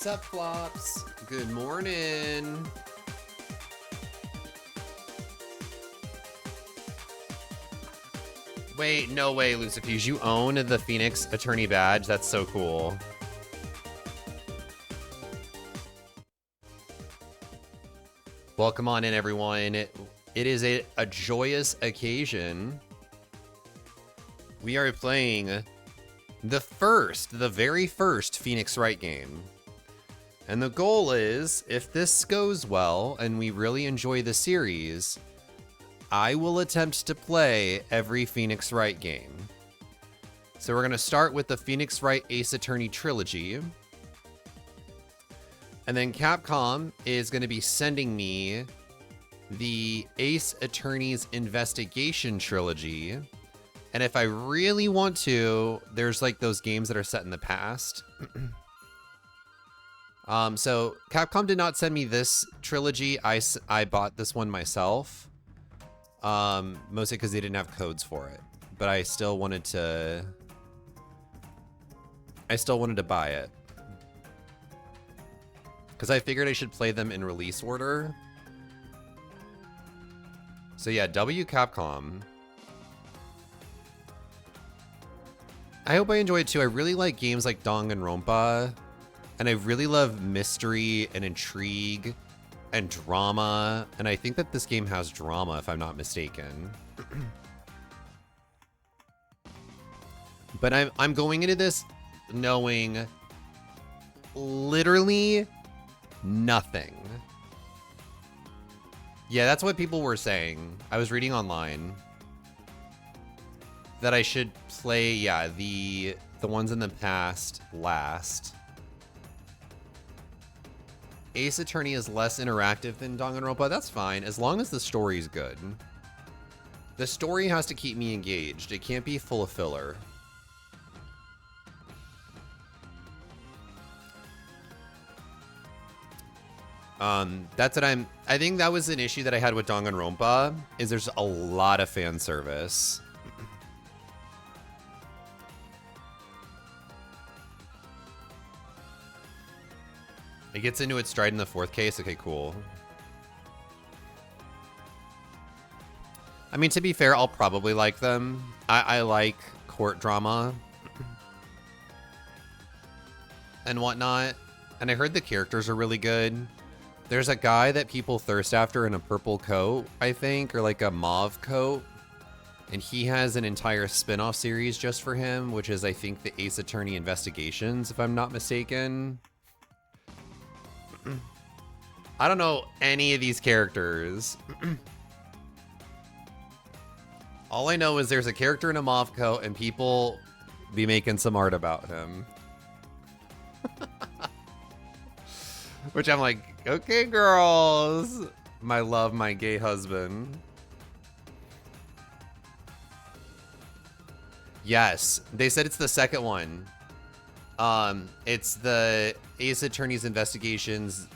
Sup, flops? Good morning. Wait, no way, Lucifuse. You own the Phoenix Attorney badge? That's so cool. Welcome on in, everyone. It is a joyous occasion. We are playing the very first Phoenix Wright game. And the goal is, if this goes well and we really enjoy the series, I will attempt to play every Phoenix Wright game. So we're going to start with the Phoenix Wright Ace Attorney trilogy. And then Capcom is going to be sending me the Ace Attorney's Investigation trilogy. And if I really want to, there's like those games that are set in the past. So Capcom did not send me this trilogy. I bought this one myself. Mostly because they didn't have codes for it. But I still wanted to buy it. Because I figured I should play them in release order. So yeah, W Capcom. I hope I enjoy it too. I really like games like Danganronpa. And I really love mystery and intrigue and drama. And I think that this game has drama, if I'm not mistaken. But I'm going into this knowing literally nothing. Yeah, that's what people were saying. I was reading online that I should play, yeah, the ones in the past last. Ace Attorney is less interactive than Danganronpa. That's fine, as long as the story's good. The story has to keep me engaged. It can't be full of filler. That's what I think that was an issue that I had with Danganronpa, is there's a lot of fan service. It gets into its stride in the fourth case. Okay, cool. I mean, to be fair, I'll probably like them. I like court drama and whatnot. And I heard the characters are really good. There's a guy that people thirst after in a purple coat, I think, or like a mauve coat. And he has an entire spin-off series just for him, which is, I think, the Ace Attorney Investigations, if I'm not mistaken. I don't know any of these characters. All I know is there's a character in a mauve coat and people be making some art about him. Which I'm like, okay, girls. My love, my gay husband. Yes, they said it's the second one. It's the Ace Attorney's Investigations.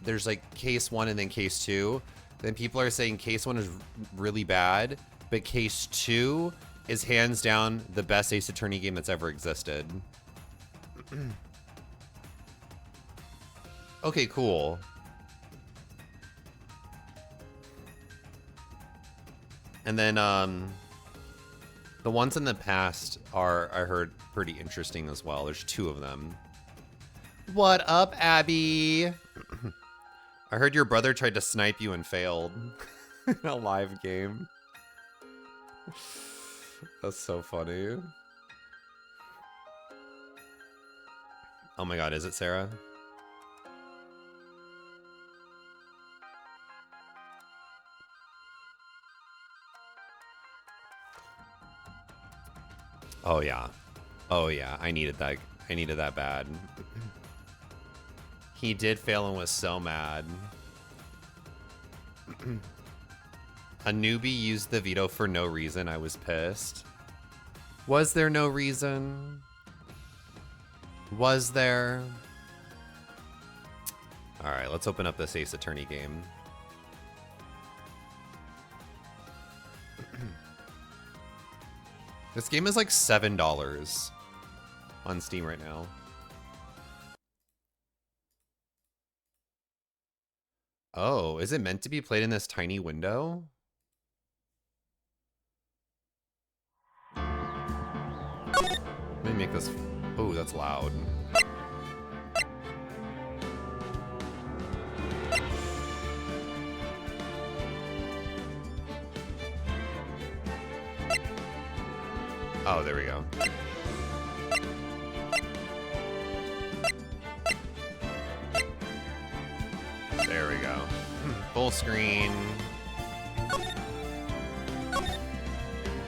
There's like case 1 and then case 2. Then people are saying case 1 is really bad, but case 2 is hands down the best Ace Attorney game that's ever existed. Okay, cool. And then the ones in the past are, I heard, pretty interesting as well. There's 2 of them. What up, Abby? I heard your brother tried to snipe you and failed in a live game. That's so funny. Oh my god, is it Sarah? Oh yeah. Oh yeah, I needed that. I needed that bad. He did fail and was so mad. A newbie used the veto for no reason. I was pissed. Was there no reason? Was there? All right, let's open up this Ace Attorney game. This game is like $7 on Steam right now. Oh, is it meant to be played in this tiny window? Let me make this... Oh, that's loud. Oh, there we go. There we go. Full screen.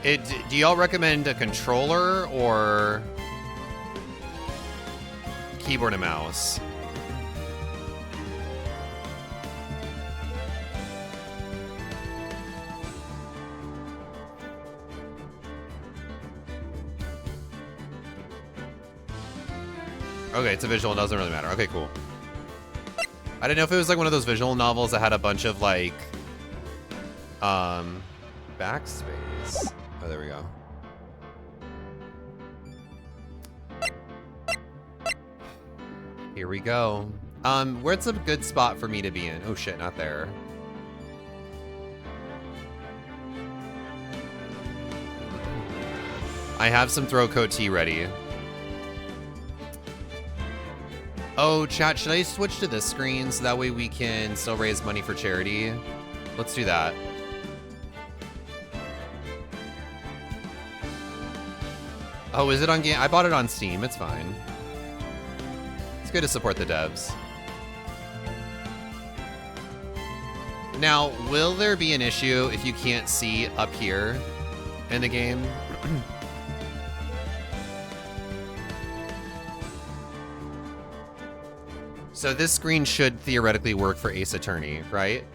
Do y'all recommend a controller or keyboard and mouse? Okay, it's a visual, it doesn't really matter. Okay, cool. I didn't know if it was like one of those visual novels that had a bunch of like backspace. Oh, there we go. Here we go. Where's a good spot for me to be in? Oh shit, not there. I have some throat coat tea ready. Oh, chat, should I switch to this screen so that way we can still raise money for charity? Let's do that. Oh, is it on game? I bought it on Steam. It's fine. It's good to support the devs. Now, will there be an issue if you can't see up here in the game? So this screen should theoretically work for Ace Attorney, right?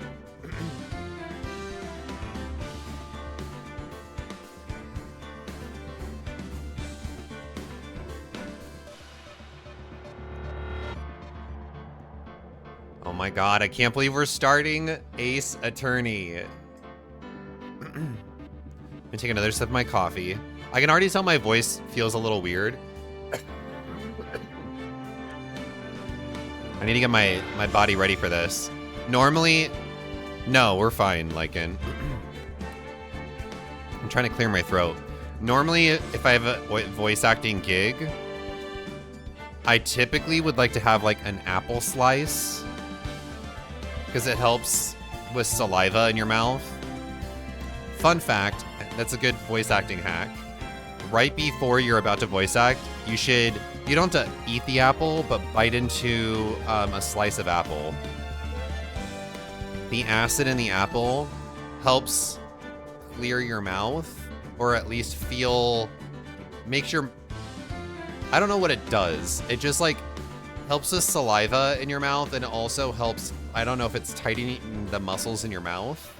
Oh my god, I can't believe we're starting Ace Attorney. I'm gonna take another sip of my coffee. I can already tell my voice feels a little weird. I need to get my body ready for this. Normally, no, we're fine, Lycan. I'm trying to clear my throat. Normally, if I have a voice acting gig, I typically would like to have like an apple slice because it helps with saliva in your mouth. Fun fact, that's a good voice acting hack. Right before you're about to voice act, you don't have to eat the apple, but bite into a slice of apple. The acid in the apple helps clear your mouth, or at least makes your, I don't know what it does. It just like helps with saliva in your mouth, and it also helps, I don't know if it's tightening the muscles in your mouth.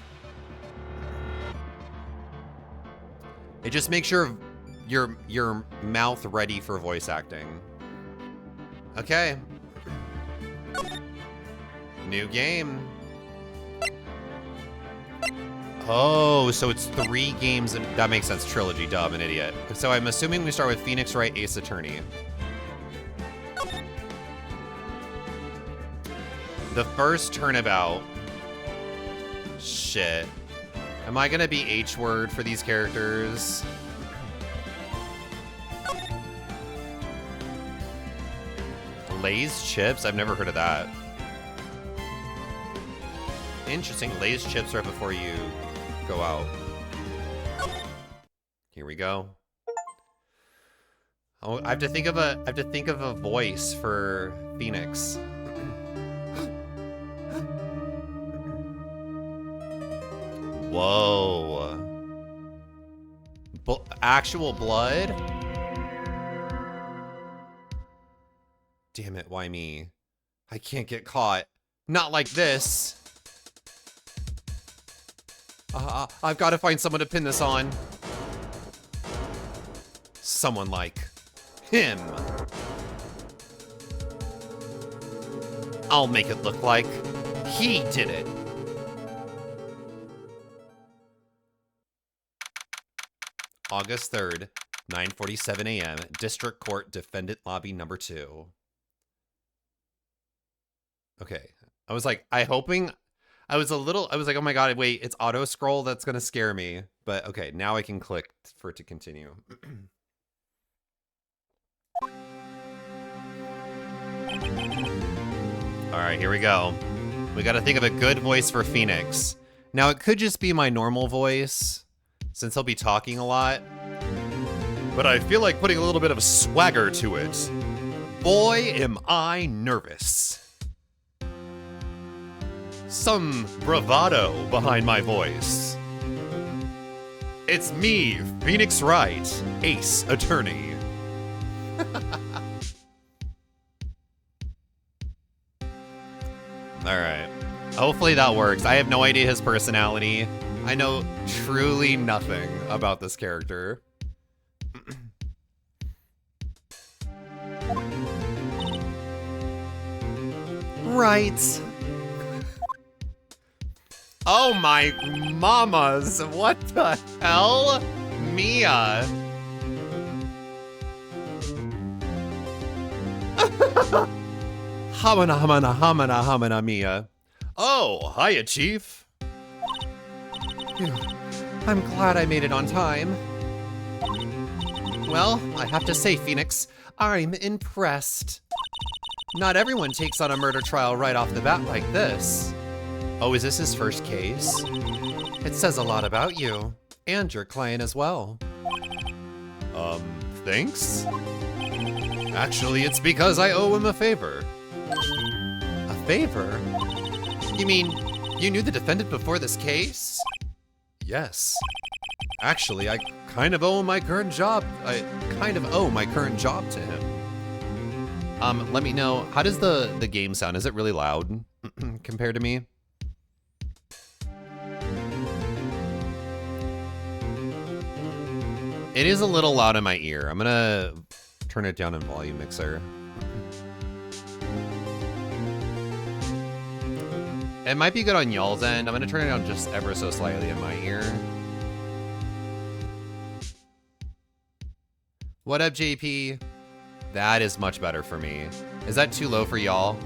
It just makes your mouth ready for voice acting. Okay. New game. Oh, so it's 3 games, and that makes sense. Trilogy, duh, I'm an idiot. So I'm assuming we start with Phoenix Wright, Ace Attorney. The first turnabout. Shit. Am I gonna be H-word for these characters? Lay's chips? I've never heard of that. Interesting. Lay's chips right before you go out. Here we go. Oh, I have to think of a voice for Phoenix. Whoa. Actual blood? Damn it, why me? I can't get caught. Not like this. I've got to find someone to pin this on. Someone like him. I'll make it look like he did it. August 3rd, 9:47 a.m. District Court Defendant Lobby number 2. Okay. I was like, I was like, oh my god, wait, it's auto scroll, that's gonna scare me. But okay, now I can click for it to continue. All right, here we go. We gotta think of a good voice for Phoenix. Now it could just be my normal voice, since he'll be talking a lot. But I feel like putting a little bit of a swagger to it. Boy, am I nervous. Some bravado behind my voice. It's me, Phoenix Wright, Ace Attorney. Alright. Hopefully that works. I have no idea his personality. I know truly nothing about this character. Right. Oh my mamas, what the hell? Mia. Hamana, hamana, hamana, hamana, Mia. Oh, hiya, Chief. Phew. I'm glad I made it on time. Well, I have to say, Phoenix, I'm impressed. Not everyone takes on a murder trial right off the bat like this. Oh, is this his first case? It says a lot about you, and your client as well. Thanks? Actually, it's because I owe him a favor. A favor? You mean, you knew the defendant before this case? Yes. Actually, I kind of owe my current job. I kind of owe my current job to him. Let me know, how does the game sound? Is it really loud compared to me? It is a little loud in my ear. I'm gonna turn it down in volume mixer. It might be good on y'all's end. I'm gonna turn it down just ever so slightly in my ear. What up, JP? That is much better for me. Is that too low for y'all?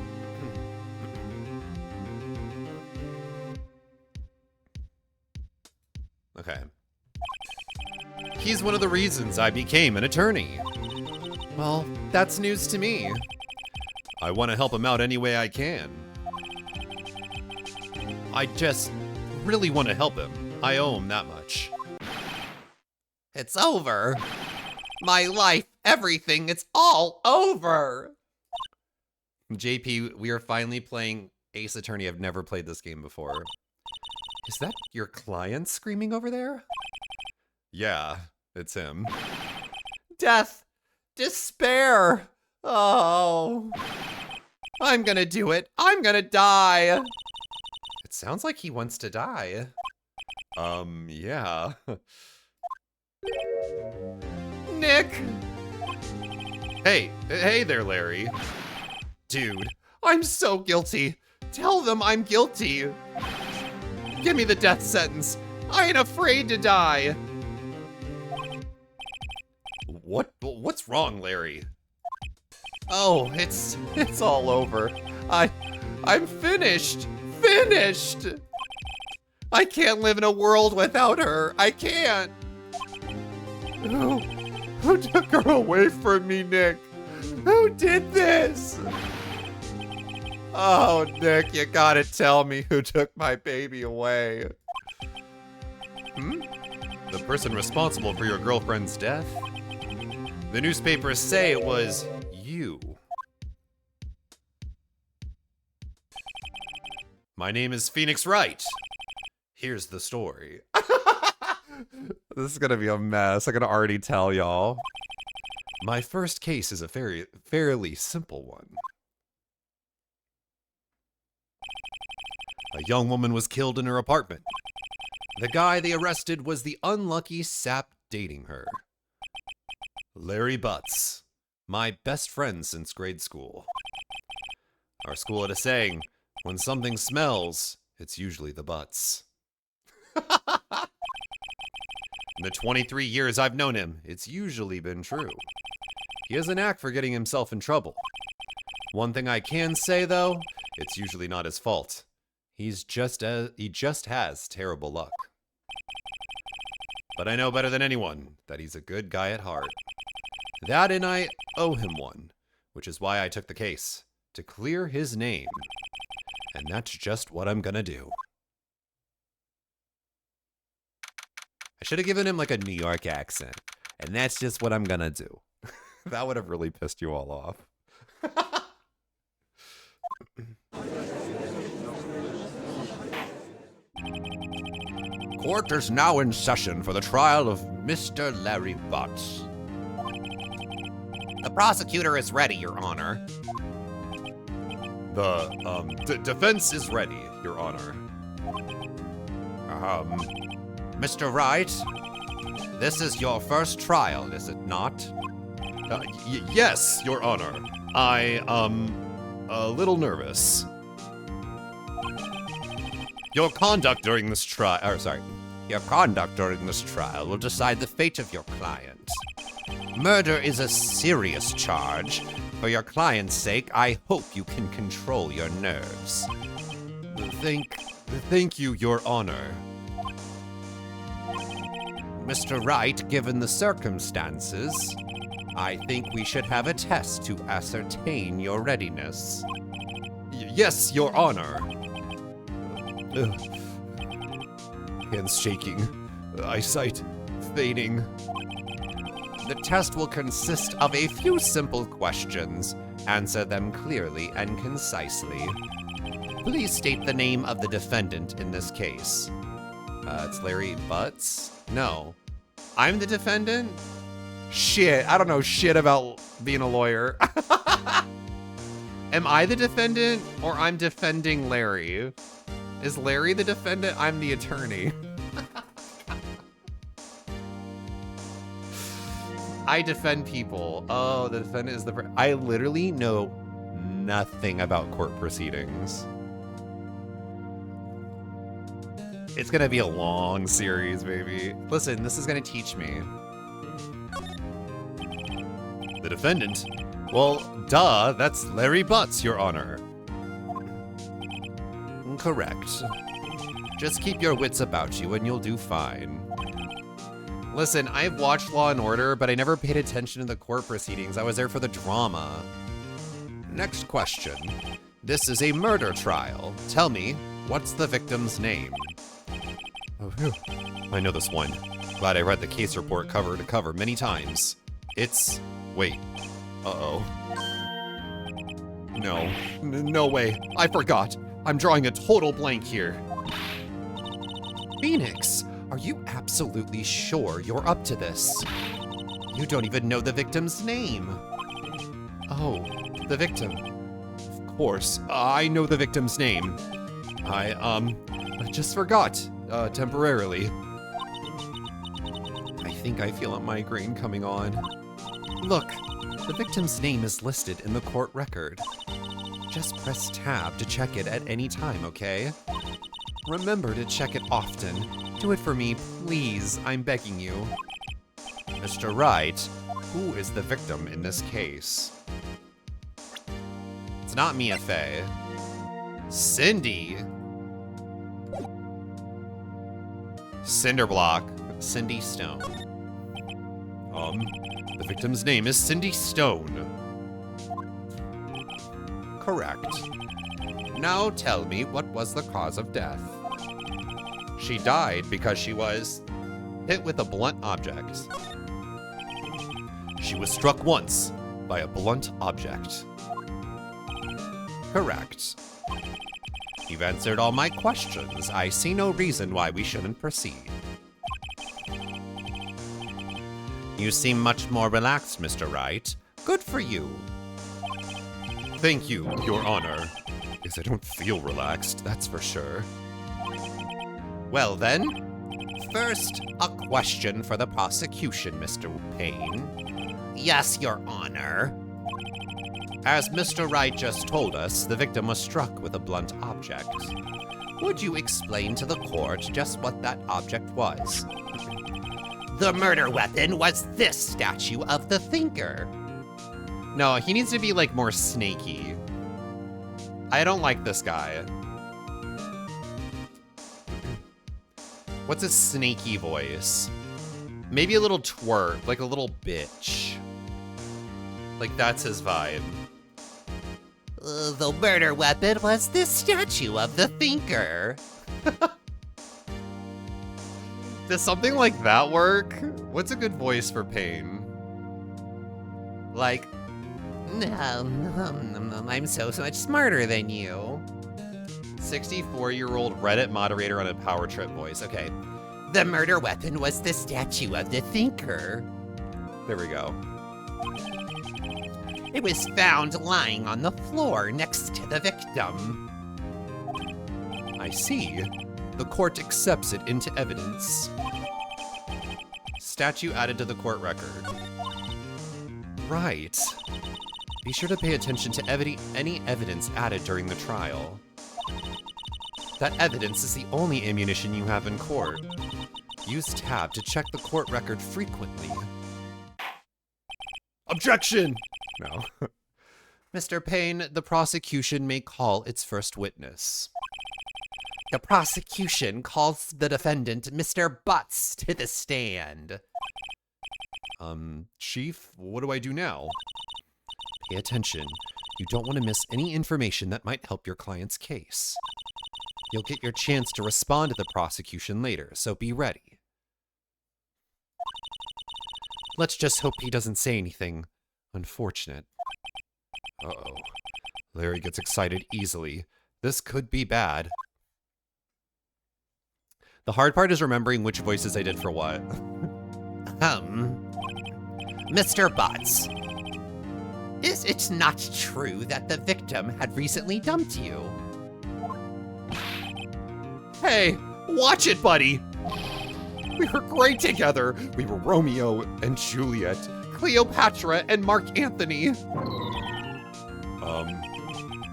Okay. He's one of the reasons I became an attorney. Well, that's news to me. I want to help him out any way I can. I just really want to help him. I owe him that much. It's over. My life, everything, it's all over. JP, we are finally playing Ace Attorney. I've never played this game before. Is that your client screaming over there? Yeah, it's him. Death! Despair! Oh. I'm gonna do it. I'm gonna die. It sounds like he wants to die. Yeah. Nick! Hey there, Larry. Dude, I'm so guilty. Tell them I'm guilty. Give me the death sentence. I ain't afraid to die. What's wrong, Larry? Oh, it's all over. I'm finished. Finished! I can't live in a world without her. I can't. Who took her away from me, Nick? Who did this? Oh, Nick, you gotta tell me who took my baby away. The person responsible for your girlfriend's death? The newspapers say it was you. My name is Phoenix Wright. Here's the story. This is gonna be a mess. I can already tell y'all. My first case is a fairly simple one. A young woman was killed in her apartment. The guy they arrested was the unlucky sap dating her. Larry Butts, my best friend since grade school. Our school had a saying, when something smells, it's usually the butts. In the 23 years I've known him, it's usually been true. He has a knack for getting himself in trouble. One thing I can say, though, it's usually not his fault. he just has terrible luck. But I know better than anyone that he's a good guy at heart. That and I owe him one, which is why I took the case, to clear his name. And that's just what I'm gonna do. I should have given him like a New York accent, and that's just what I'm gonna do. That would have really pissed you all off. Court is now in session for the trial of Mr. Larry Butts. The prosecutor is ready, Your Honor. The defense is ready, Your Honor. Mr. Wright, this is your first trial, is it not? Yes, Your Honor. I, a little nervous. Your conduct during this trial will decide the fate of your client. Murder is a serious charge. For your client's sake, I hope you can control your nerves. Thank you, Your Honor. Mr. Wright, given the circumstances, I think we should have a test to ascertain your readiness. Yes, Your Honor. Hands shaking, eyesight fading. The test will consist of a few simple questions. Answer them clearly and concisely. Please state the name of the defendant in this case. It's Larry Butts? No. I'm the defendant? Shit, I don't know shit about being a lawyer. Am I the defendant or I'm defending Larry? Is Larry the defendant? I'm the attorney. I defend people. Oh, the defendant is the... I literally know nothing about court proceedings. It's gonna be a long series, baby. Listen, this is gonna teach me. The defendant? Well, duh, that's Larry Butts, Your Honor. Correct. Just keep your wits about you and you'll do fine. Listen, I've watched Law & Order, but I never paid attention to the court proceedings. I was there for the drama. Next question. This is a murder trial. Tell me, what's the victim's name? Oh, phew. I know this one. Glad I read the case report cover to cover many times. It's... Wait. Uh-oh. No. No way. I forgot. I'm drawing a total blank here. Phoenix, are you absolutely sure you're up to this? You don't even know the victim's name. Oh, the victim. Of course, I know the victim's name. I just forgot, temporarily. I think I feel a migraine coming on. Look, the victim's name is listed in the court record. Just press tab to check it at any time, okay? Remember to check it often. Do it for me, please. I'm begging you. Mr. Wright, who is the victim in this case? It's not Mia Fey. Cindy? Cinderblock. Cindy Stone. The victim's name is Cindy Stone. Correct. Now tell me, what was the cause of death? She died because she was hit with a blunt object. She was struck once by a blunt object. Correct. You've answered all my questions. I see no reason why we shouldn't proceed. You seem much more relaxed, Mr. Wright. Good for you. Thank you, Your Honor. Because I don't feel relaxed, that's for sure. Well then, first, a question for the prosecution, Mr. Payne. Yes, Your Honor. As Mr. Wright just told us, the victim was struck with a blunt object. Would you explain to the court just what that object was? The murder weapon was this statue of the Thinker. No, he needs to be, like, more snaky. I don't like this guy. What's a snaky voice? Maybe a little twerp, like a little bitch. Like that's his vibe. The murder weapon was the statue of the thinker. Does something like that work? What's a good voice for Pain? Like, I'm so much smarter than you. 64-year-old Reddit moderator on a power trip voice. Okay, The murder weapon was the statue of the thinker. there we go. It was found lying on the floor next to the victim. I see. The court accepts it into evidence. Statue added to the court record. Right. Be sure to pay attention to any evidence added during the trial. That evidence is the only ammunition you have in court. Use tab to check the court record frequently. Objection! No. Mr. Payne, the prosecution may call its first witness. The prosecution calls the defendant, Mr. Butts, to the stand. Chief, what do I do now? Pay attention. You don't want to miss any information that might help your client's case. You'll get your chance to respond to the prosecution later, so be ready. Let's just hope he doesn't say anything unfortunate. Uh-oh. Larry gets excited easily. This could be bad. The hard part is remembering which voices I did for what. Mr. Butts, is it not true that the victim had recently dumped you? Hey, watch it, buddy! We were great together. We were Romeo and Juliet, Cleopatra and Mark Antony.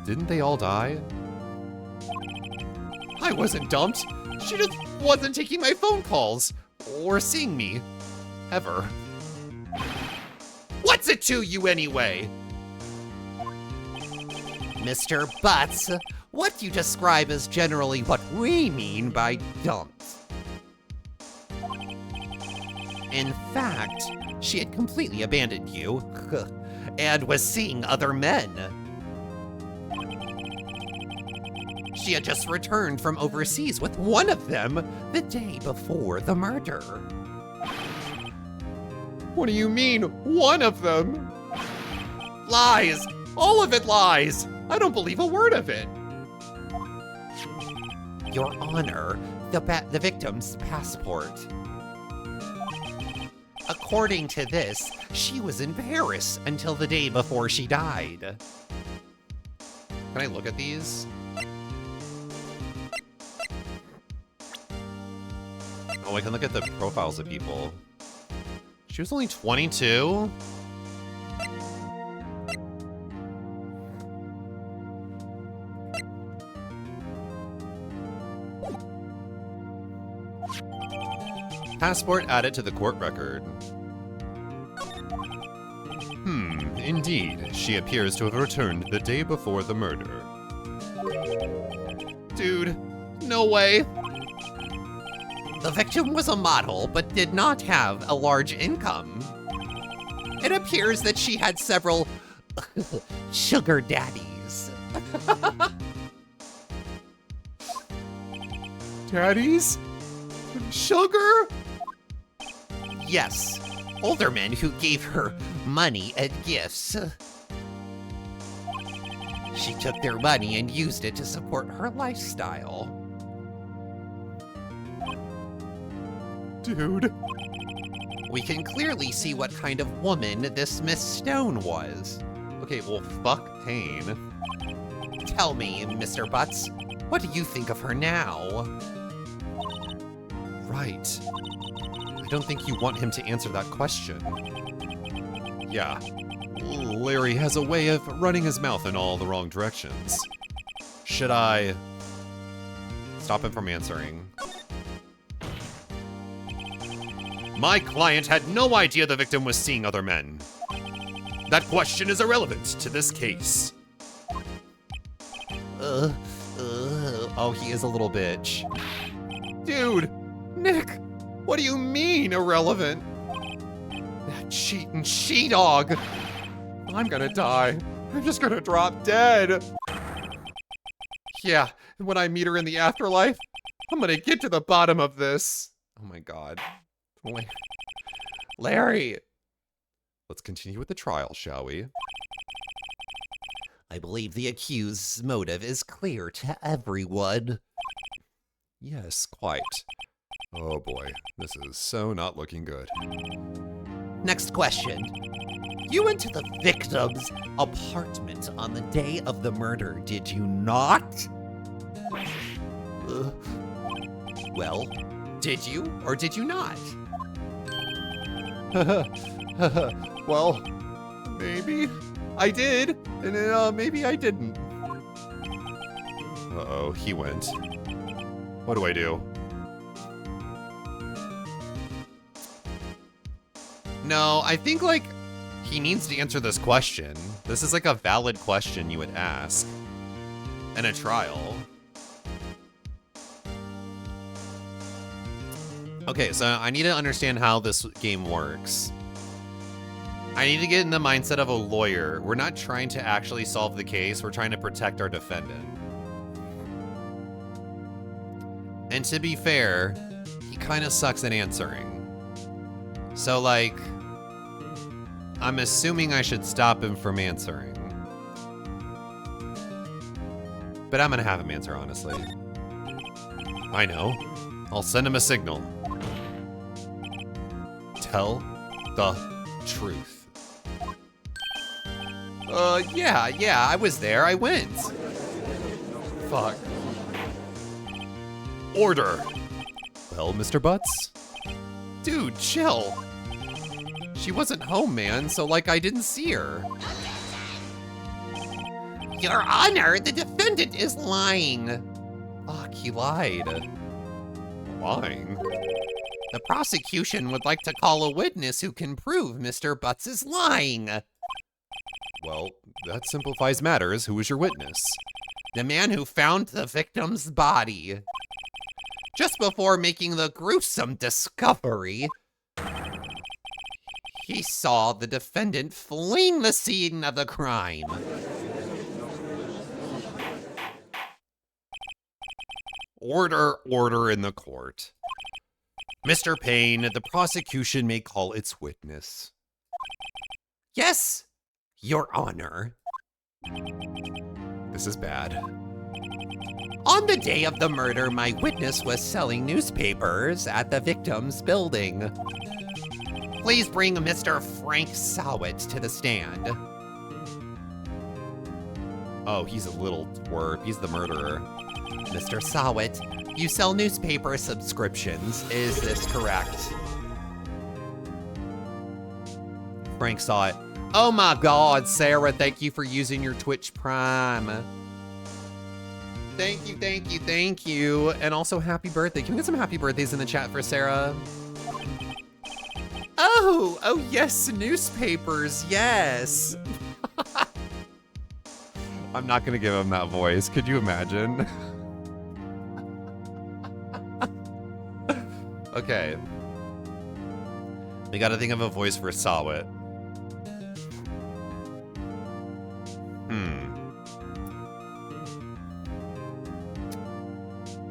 Didn't they all die? I wasn't dumped. She just wasn't taking my phone calls or seeing me. Ever. What's it to you anyway? Mr. Butts, what you describe is generally what we mean by dumped. In fact, she had completely abandoned you and was seeing other men. She had just returned from overseas with one of them the day before the murder. What do you mean, one of them? Lies! All of it lies! I don't believe a word of it. Your Honor, the victim's passport. According to this, she was in Paris until the day before she died. Can I look at these? Oh, I can look at the profiles of people. She was only 22? Passport added to the court record. Indeed. She appears to have returned the day before the murder. Dude, no way. The victim was a model, but did not have a large income. It appears that she had several sugar daddies. Daddies? Sugar? Yes, older men who gave her money and gifts. She took their money and used it to support her lifestyle. Dude. We can clearly see what kind of woman this Miss Stone was. Okay, well, fuck Payne. Tell me, Mr. Butts, what do you think of her now? Right. I don't think you want him to answer that question. Yeah. Larry has a way of running his mouth in all the wrong directions. Should I stop him from answering? My client had no idea the victim was seeing other men. That question is irrelevant to this case. Oh, he is a little bitch. Dude, Nick, what do you mean irrelevant? That cheating she-dog. I'm gonna die. I'm just gonna drop dead. Yeah, when I meet her in the afterlife, I'm gonna get to the bottom of this. Oh my God. Larry. Let's continue with the trial, shall we? I believe the accused's motive is clear to everyone. Yes, quite. Oh boy, this is so not looking good. Next question. You went to the victim's apartment on the day of the murder, did you not? Well, did you or did you not? Well, maybe I did, and maybe I didn't. Uh-oh, he went. What do I do? No, I think, like, he needs to answer this question. This is, like, a valid question you would ask in a trial. Okay, so I need to understand how this game works. I need to get in the mindset of a lawyer. We're not trying to actually solve the case. We're trying to protect our defendant. And to be fair, he kind of sucks at answering. So, like, I'm assuming I should stop him from answering. But I'm gonna have him answer, honestly. I know. I'll send him a signal. Tell the truth. Yeah, I was there. I went. Fuck. Order. Well, Mr. Butts? Dude, chill. She wasn't home, man, so, like, I didn't see her. Your Honor, the defendant is lying. Fuck, he lied. Lying? The prosecution would like to call a witness who can prove Mr. Butts is lying. Well, that simplifies matters. Who is your witness? The man who found the victim's body. Just before making the gruesome discovery, he saw the defendant fleeing the scene of the crime. Order in the court. Mr. Payne, the prosecution may call its witness. Yes, Your Honor. This is bad. On the day of the murder, my witness was selling newspapers at the victim's building. Please bring Mr. Frank Sowett to the stand. Oh, he's a little twerp. He's the murderer. Mr. Sowett, you sell newspaper subscriptions, is this correct? Frank saw it. Oh my God, Sarah, thank you for using your Twitch Prime. Thank you. And also happy birthday. Can we get some happy birthdays in the chat for Sarah? Oh yes, newspapers, yes. I'm not gonna give him that voice. Could you imagine? Okay. We gotta think of a voice for Sawit.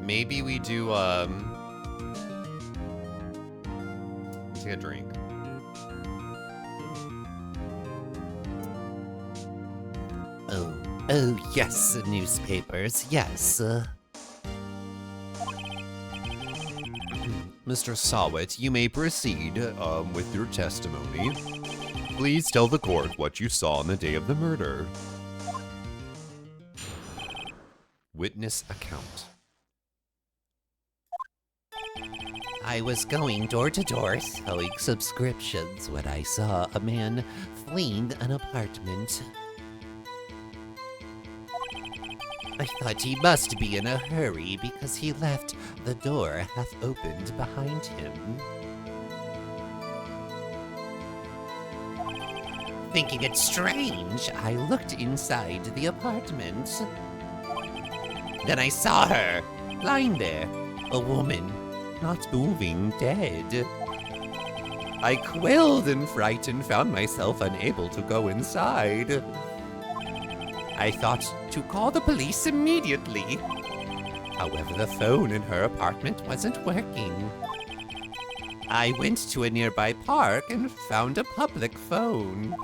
Maybe we do, take a drink. Oh yes, newspapers, yes. Mr. Sawit, you may proceed with your testimony. Please tell the court what you saw on the day of the murder. Witness account. I was going door to door selling subscriptions when I saw a man fleeing an apartment. I thought he must be in a hurry because he left the door half opened behind him. Thinking it strange, I looked inside the apartment. Then I saw her, lying there, a woman, not moving, dead. I quailed in fright and found myself unable to go inside. I thought to call the police immediately. However, the phone in her apartment wasn't working. I went to a nearby park and found a public phone.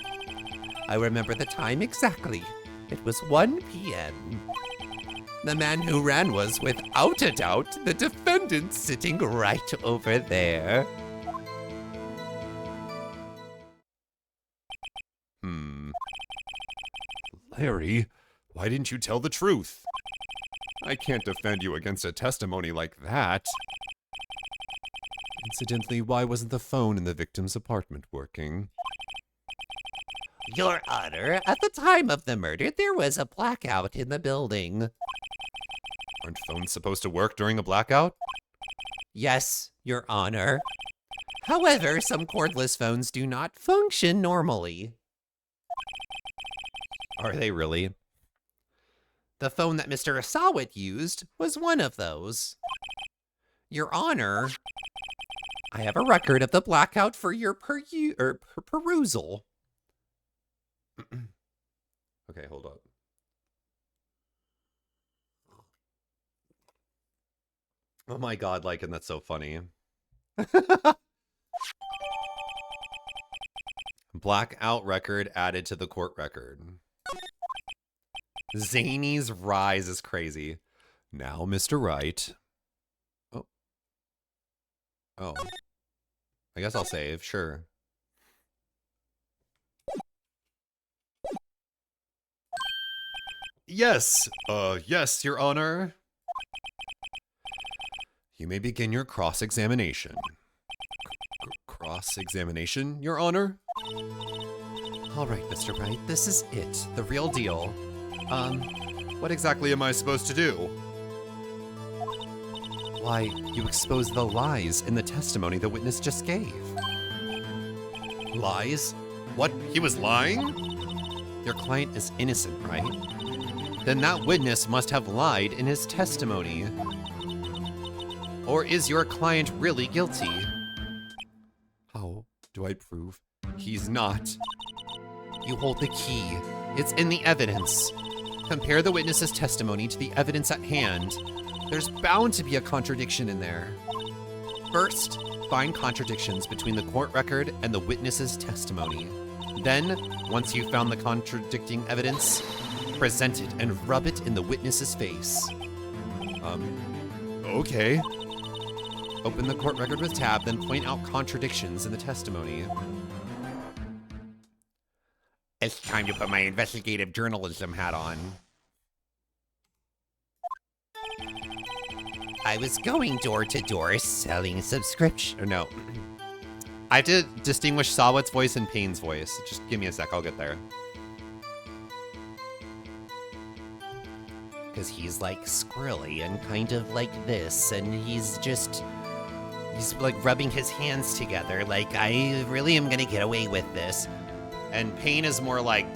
I remember the time exactly. It was 1 p.m. The man who ran was, without a doubt, the defendant sitting right over there. Larry, why didn't you tell the truth? I can't defend you against a testimony like that. Incidentally, why wasn't the phone in the victim's apartment working? Your Honor, at the time of the murder, there was a blackout in the building. Aren't phones supposed to work during a blackout? Yes, Your Honor. However, some cordless phones do not function normally. Are they really? The phone that Mr. Asawit used was one of those. Your Honor, I have a record of the blackout for your perusal. Okay, hold up. Oh my god, Lycan, that's so funny. Blackout record added to the court record. Zany's rise is crazy. Now, Mr. Wright. Oh. Oh. I guess I'll save, sure. Yes, yes, Your Honor. You may begin your cross-examination. Cross-examination, Your Honor? All right, Mr. Wright, this is it, the real deal. What exactly am I supposed to do? Why, you exposed the lies in the testimony the witness just gave. Lies? What, he was lying? Your client is innocent, right? Then that witness must have lied in his testimony. Or is your client really guilty? How do I prove he's not? You hold the key. It's in the evidence. Compare the witness's testimony to the evidence at hand. There's bound to be a contradiction in there. First, find contradictions between the court record and the witness's testimony. Then, once you've found the contradicting evidence, present it and rub it in the witness's face. Okay. Open the court record with tab, then point out contradictions in the testimony. It's time to put my investigative journalism hat on. I was going door to door selling subscription. Or no. I have to distinguish Sawat's voice and Payne's voice. Just give me a sec, I'll get there. Because he's like squirrely and kind of like this, and he's like rubbing his hands together like, I really am gonna get away with this. And Payne is more like,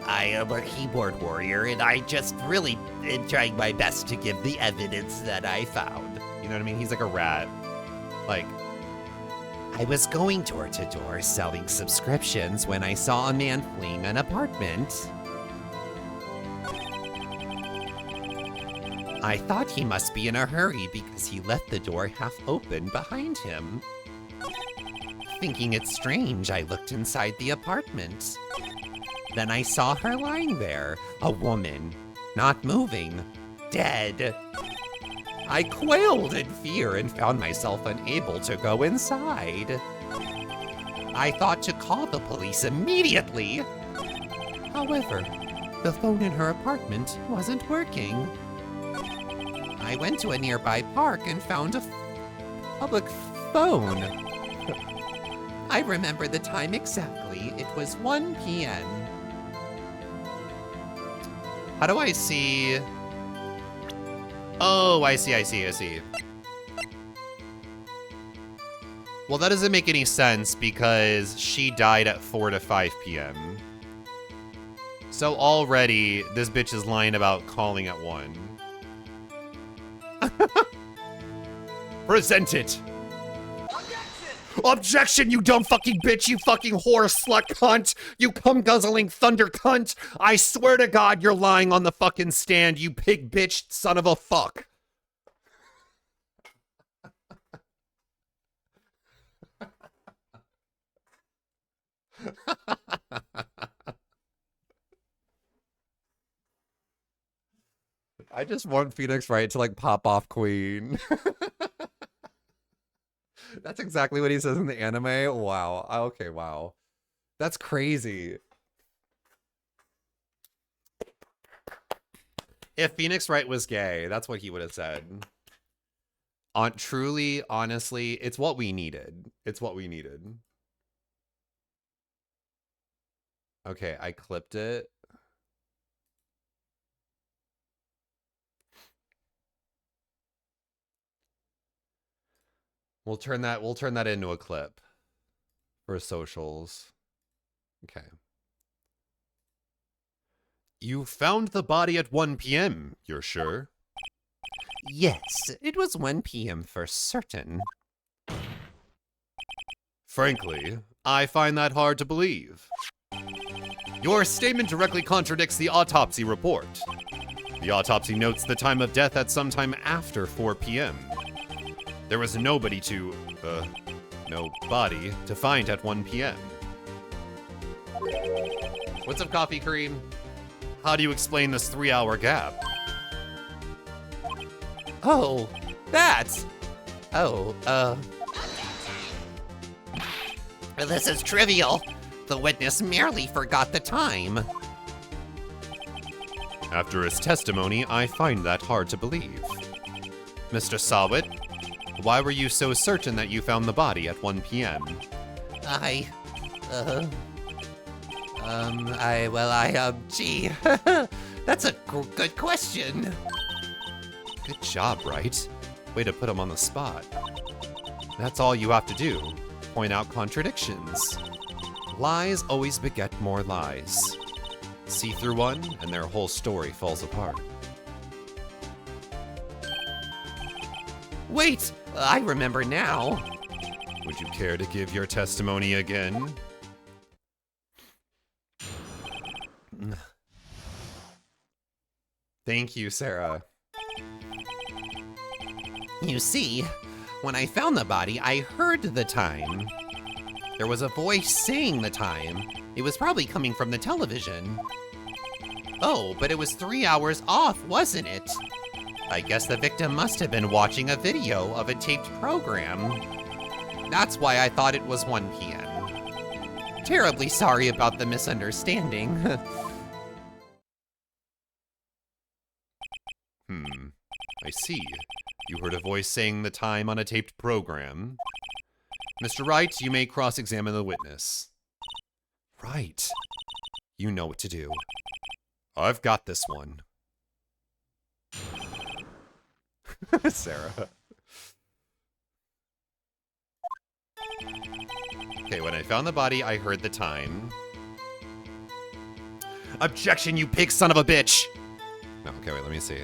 I am a keyboard warrior, and I just really am trying my best to give the evidence that I found. you know what I mean? He's like a rat. Like, I was going door to door selling subscriptions when I saw a man fleeing an apartment. I thought he must be in a hurry because he left the door half open behind him. Thinking it strange, I looked inside the apartment. Then I saw her lying there, a woman, not moving, dead. I quailed in fear and found myself unable to go inside. I thought to call the police immediately. However, the phone in her apartment wasn't working. I went to a nearby park and found a public phone. I remember the time exactly. It was 1 p.m. how do I see? Oh, I see. Well, that doesn't make any sense because she died at 4 to 5 p.m. So already, this bitch is lying about calling at 1. Present it. Objection, you dumb fucking bitch, you fucking whore slut cunt, you cum guzzling thunder cunt. I swear to God, you're lying on the fucking stand, you pig bitch son of a fuck. I just want Phoenix Wright to like pop off Queen. That's exactly what he says in the anime. Wow. Okay, wow. That's crazy. If Phoenix Wright was gay, that's what he would have said. Truly, honestly, it's what we needed. It's what we needed. Okay, I clipped it. We'll turn that into a clip for socials. Okay. You found the body at 1 p.m., you're sure? Yes, it was 1 p.m. for certain. Frankly, I find that hard to believe. Your statement directly contradicts the autopsy report. The autopsy notes the time of death at sometime after 4 p.m. There was no body to find at 1 p.m. What's up, Coffee Cream? How do you explain this 3-hour gap? Oh, that's... Oh, This is trivial. The witness merely forgot the time. After his testimony, I find that hard to believe. Mr. Sawit, why were you so certain that you found the body at 1 p.m.? Gee, that's a good question. Good job, right? Way to put him on the spot. That's all you have to do. Point out contradictions. Lies always beget more lies. See through one, and their whole story falls apart. Wait, I remember now. Would you care to give your testimony again? Thank you, Sarah. You see, when I found the body, I heard the time. There was a voice saying the time. It was probably coming from the television. Oh, but it was 3 hours off, wasn't it? I guess the victim must have been watching a video of a taped program. That's why I thought it was 1 p.m. Terribly sorry about the misunderstanding. I see. You heard a voice saying the time on a taped program. Mr. Wright, you may cross-examine the witness. Right. You know what to do. I've got this one. Sarah. Okay, when I found the body, I heard the time. Objection, you pig son of a bitch! No, okay, wait, let me see.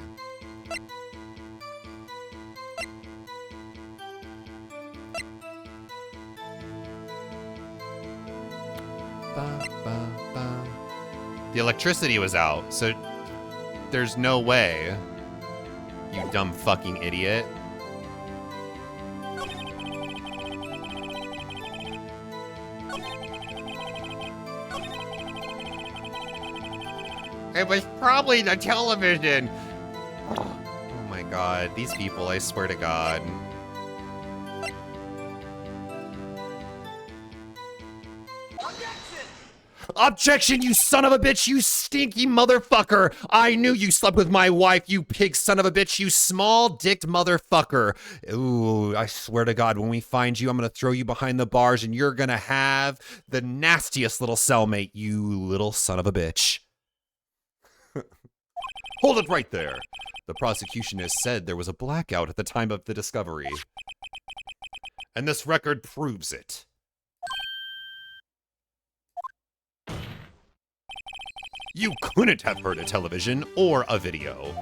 The electricity was out, so there's no way. You dumb fucking idiot. It was probably the television. Oh my god, these people, I swear to God. Objection, you son of a bitch, you stinky motherfucker! I knew you slept with my wife, you pig son of a bitch, you small-dicked motherfucker. Ooh, I swear to God, when we find you, I'm gonna throw you behind the bars and you're gonna have the nastiest little cellmate, you little son of a bitch. Hold it right there. The prosecution has said there was a blackout at the time of the discovery. And this record proves it. You couldn't have heard a television or a video.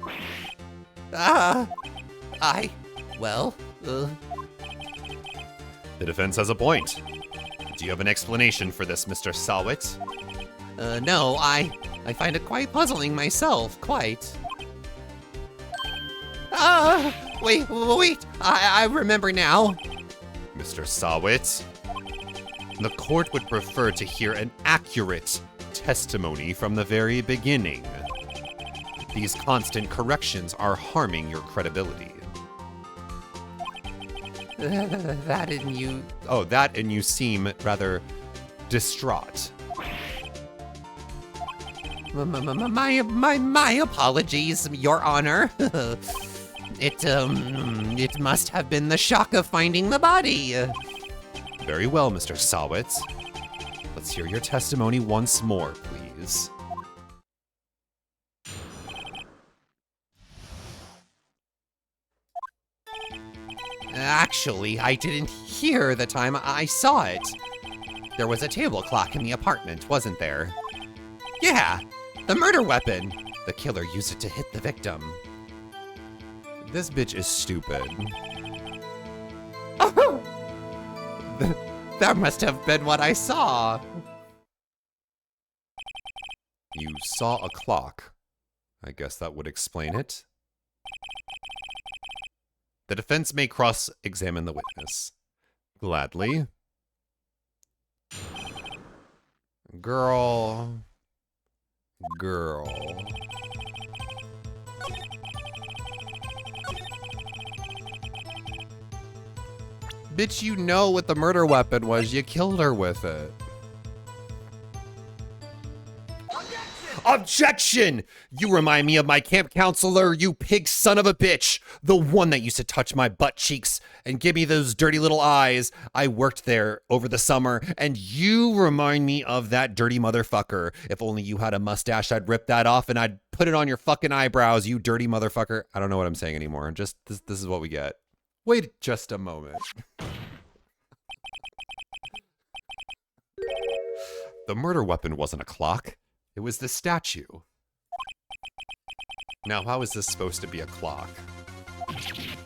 The defense has a point. Do you have an explanation for this, Mr. Sawit? No, I find it quite puzzling myself, quite. Wait, I remember now. Mr. Sawit, the court would prefer to hear an accurate testimony from the very beginning. These constant corrections are harming your credibility. That and you... Oh, that and you seem rather distraught. My apologies, Your Honor. It must have been the shock of finding the body. Very well, Mr. Sawit. Let's hear your testimony once more, please. Actually, I didn't hear the time I saw it. There was a table clock in the apartment, wasn't there? Yeah, the murder weapon. The killer used it to hit the victim. This bitch is stupid. That must have been what I saw. You saw a clock. I guess that would explain it. The defense may cross-examine the witness. Gladly. Girl. Bitch, you know what the murder weapon was. You killed her with it. Objection! You remind me of my camp counselor, you pig son of a bitch. The one that used to touch my butt cheeks and give me those dirty little eyes. I worked there over the summer, and you remind me of that dirty motherfucker. If only you had a mustache, I'd rip that off and I'd put it on your fucking eyebrows, you dirty motherfucker. I don't know what I'm saying anymore. Just, this is what we get. Wait just a moment. The murder weapon wasn't a clock. It was the statue. Now, how is this supposed to be a clock?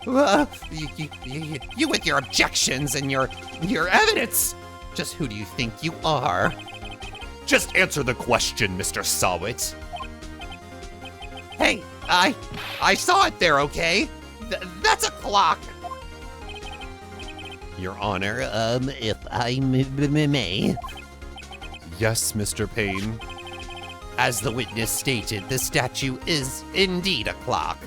You with your objections and your evidence. Just who do you think you are? Just answer the question, Mr. Sawit. Hey, I saw it there, okay? That's a clock. Your Honor, If I may. yes, Mr. Payne. As the witness stated, the statue is indeed a clock.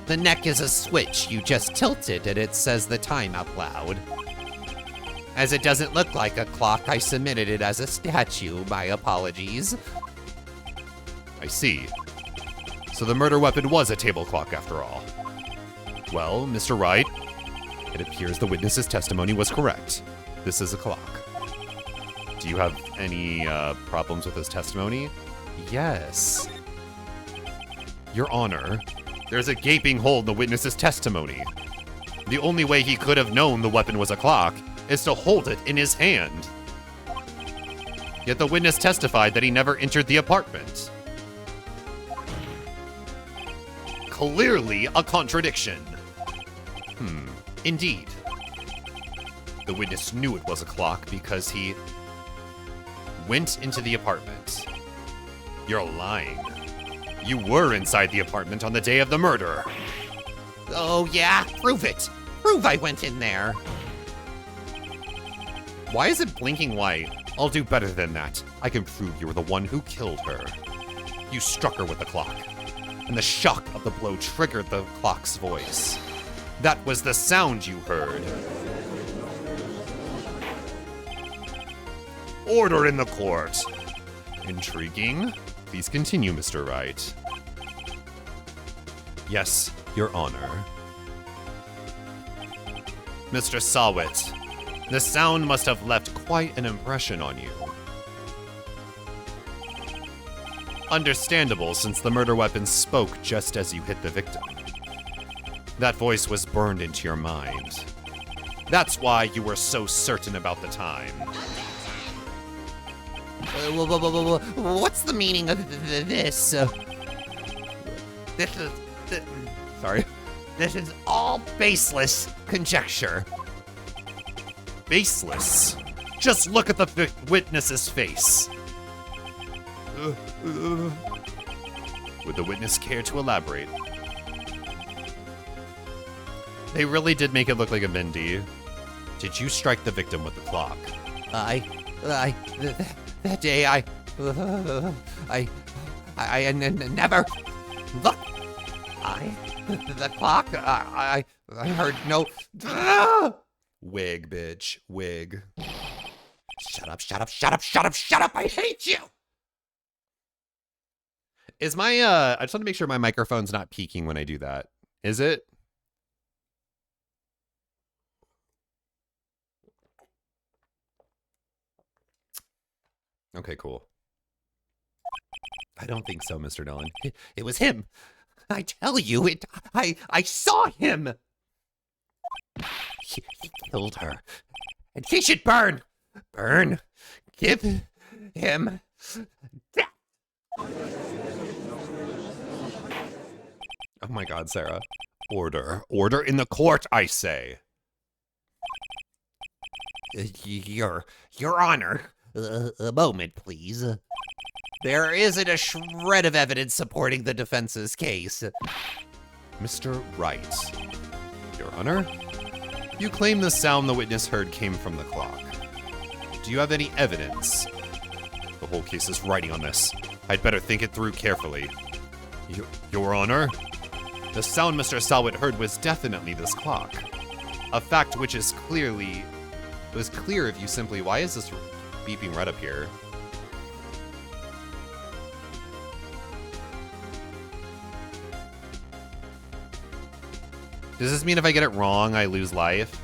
The neck is a switch. You just tilt it and it says the time out loud. As it doesn't look like a clock, I submitted it as a statue. My apologies. I see. So the murder weapon was a table clock after all. Well, Mr. Wright, it appears the witness's testimony was correct. This is a clock. Do you have any problems with his testimony? Yes. Your Honor, there's a gaping hole in the witness's testimony. The only way he could have known the weapon was a clock is to hold it in his hand. Yet the witness testified that he never entered the apartment. Clearly a contradiction. Indeed. The witness knew it was a clock because he went into the apartment. You're lying. You were inside the apartment on the day of the murder. Oh yeah? Prove it. Prove I went in there. Why is it blinking white? I'll do better than that. I can prove you were the one who killed her. You struck her with the clock, and the shock of the blow triggered the clock's voice. That was the sound you heard. Order in the court. Intriguing. Please continue, Mr. Wright. Yes, Your Honor. Mr. Sawit, the sound must have left quite an impression on you. Understandable, since the murder weapon spoke just as you hit the victim. That voice was burned into your mind. That's why you were so certain about the time. What's the meaning of this? This is... Sorry. This is all baseless conjecture. faceless. Just look at the witness's face. Would the witness care to elaborate? They really did make it look like a Mindy. Did you strike the victim with the clock? That day I never, look, the clock, I heard no, Wig, bitch, wig. shut up, I hate you. Is my, I just want to make sure my microphone's not peaking when I do that. Is it? Okay, cool. I don't think so, Mr. Nolan. It was him. I tell you, I saw him. He killed her. And he should burn. Burn. Give him death. Oh my God, Sarah. Order. Order in the court, I say. Your Honor. A moment, please. There isn't a shred of evidence supporting the defense's case. Mr. Wright. Your Honor? You claim the sound the witness heard came from the clock. Do you have any evidence? The whole case is riding on this. I'd better think it through carefully. Your Honor? The sound Mr. Salwit heard was definitely this clock. A fact which is clearly... It was clear if you simply... Why is this beeping red up here? Does this mean if I get it wrong, I lose life?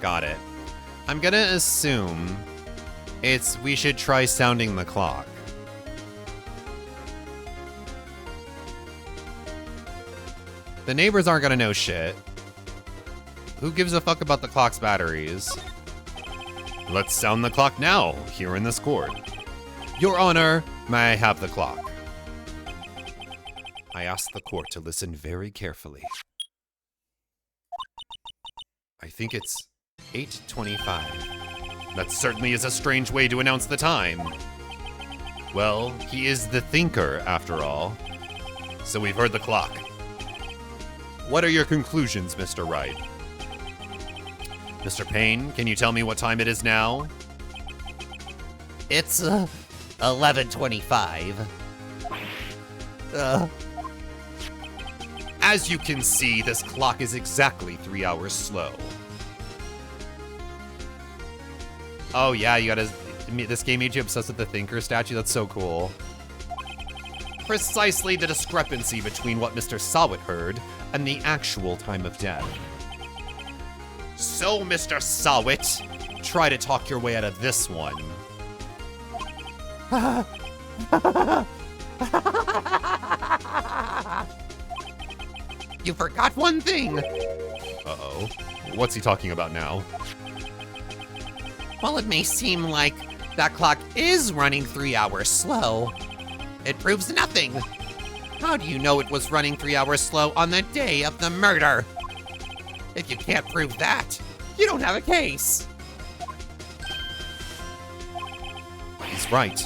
Got it. I'm gonna assume we should try sounding the clock. The neighbors aren't gonna know shit. Who gives a fuck about the clock's batteries? Let's sound the clock now, here in this court. Your Honor, may I have the clock? I ask the court to listen very carefully. I think it's 8:25. That certainly is a strange way to announce the time. Well, he is the thinker, after all. So we've heard the clock. What are your conclusions, Mr. Wright? Mr. Payne, can you tell me what time it is now? It's 11:25. As you can see, this clock is exactly 3 hours slow. Oh yeah, you gotta... This game made you obsessed with the Thinker statue? That's so cool. Precisely the discrepancy between what Mr. Salwit heard and the actual time of death. So, Mr. Salwit, try to talk your way out of this one. You forgot one thing. Uh-oh. What's he talking about now? While it may seem like that clock is running 3 hours slow, it proves nothing. How do you know it was running 3 hours slow on the day of the murder? If you can't prove that, you don't have a case. He's right.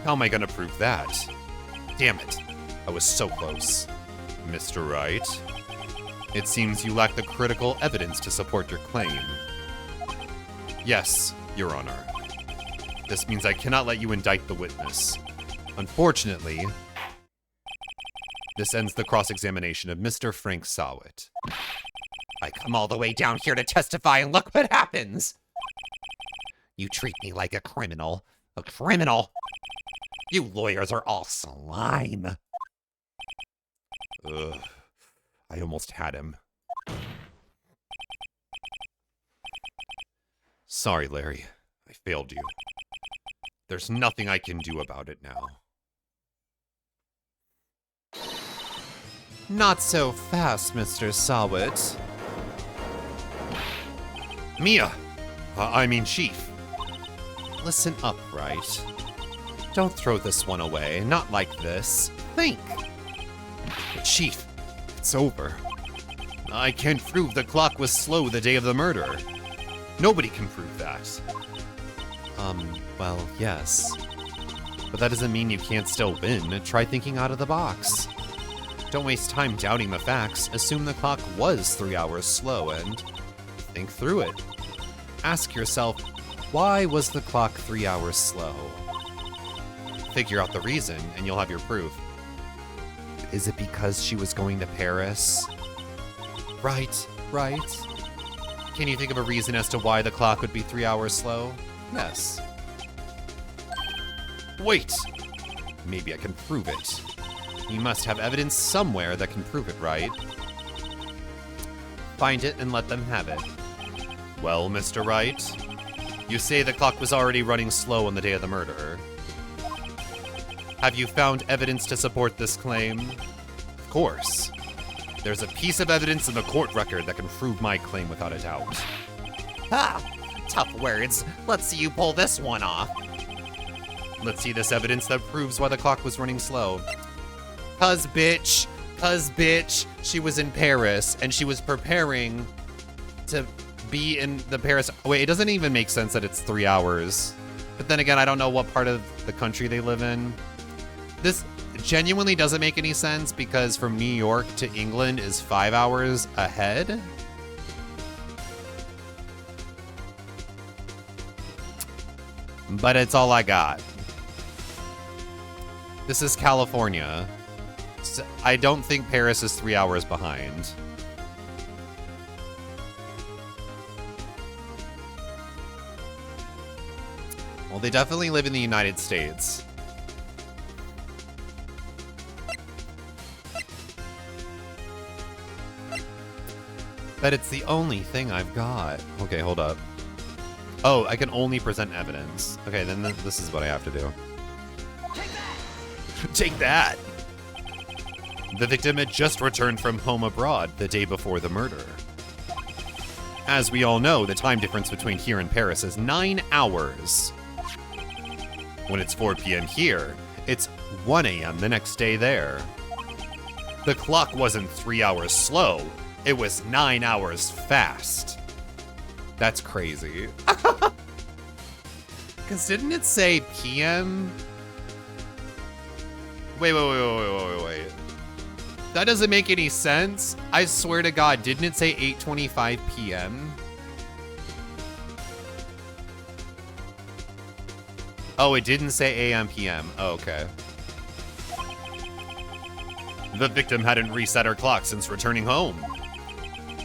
How am I gonna prove that? Damn it. I was so close. Mr. Wright, it seems you lack the critical evidence to support your claim. Yes, Your Honor. This means I cannot let you indict the witness. Unfortunately, this ends the cross-examination of Mr. Frank Salwit. I come all the way down here to testify, and look what happens. You treat me like a criminal. A criminal. You lawyers are all slime. Ugh. I almost had him. Sorry, Larry. I failed you. There's nothing I can do about it now. Not so fast, Mr. Salwit. Mia! I mean Chief. Listen up, Wright. Don't throw this one away. Not like this. Think. But Chief, it's over. I can't prove the clock was slow the day of the murder. Nobody can prove that. Well, yes. But that doesn't mean you can't still win. Try thinking out of the box. Don't waste time doubting the facts. Assume the clock was 3 hours slow and think through it. Ask yourself, why was the clock 3 hours slow? Figure out the reason and you'll have your proof. Is it because she was going to Paris? Right. Can you think of a reason as to why the clock would be 3 hours slow? Yes. Wait! Maybe I can prove it. You must have evidence somewhere that can prove it, right? Find it and let them have it. Well, Mr. Wright, you say the clock was already running slow on the day of the murder. Have you found evidence to support this claim? Of course. There's a piece of evidence in the court record that can prove my claim without a doubt. Ha! Tough words. Let's see you pull this one off. Let's see this evidence that proves why the clock was running slow. Cuz bitch, she was in Paris and she was preparing to be in the Paris. Wait, it doesn't even make sense that it's 3 hours. But then again, I don't know what part of the country they live in. This genuinely doesn't make any sense because from New York to England is 5 hours ahead. But it's all I got. This is California. So I don't think Paris is 3 hours behind. Well, they definitely live in the United States. But it's the only thing I've got. Okay, hold up. Oh, I can only present evidence. Okay, then this is what I have to do. Take that! The victim had just returned from home abroad the day before the murder. As we all know, the time difference between here and Paris is 9 hours. When it's 4 p.m. here, it's 1 a.m. the next day there. The clock wasn't 3 hours slow, it was 9 hours fast. That's crazy. Because didn't it say PM? Wait. That doesn't make any sense. I swear to God, didn't it say 8:25 p.m.? Oh, it didn't say AM PM. Oh, okay. The victim hadn't reset her clock since returning home.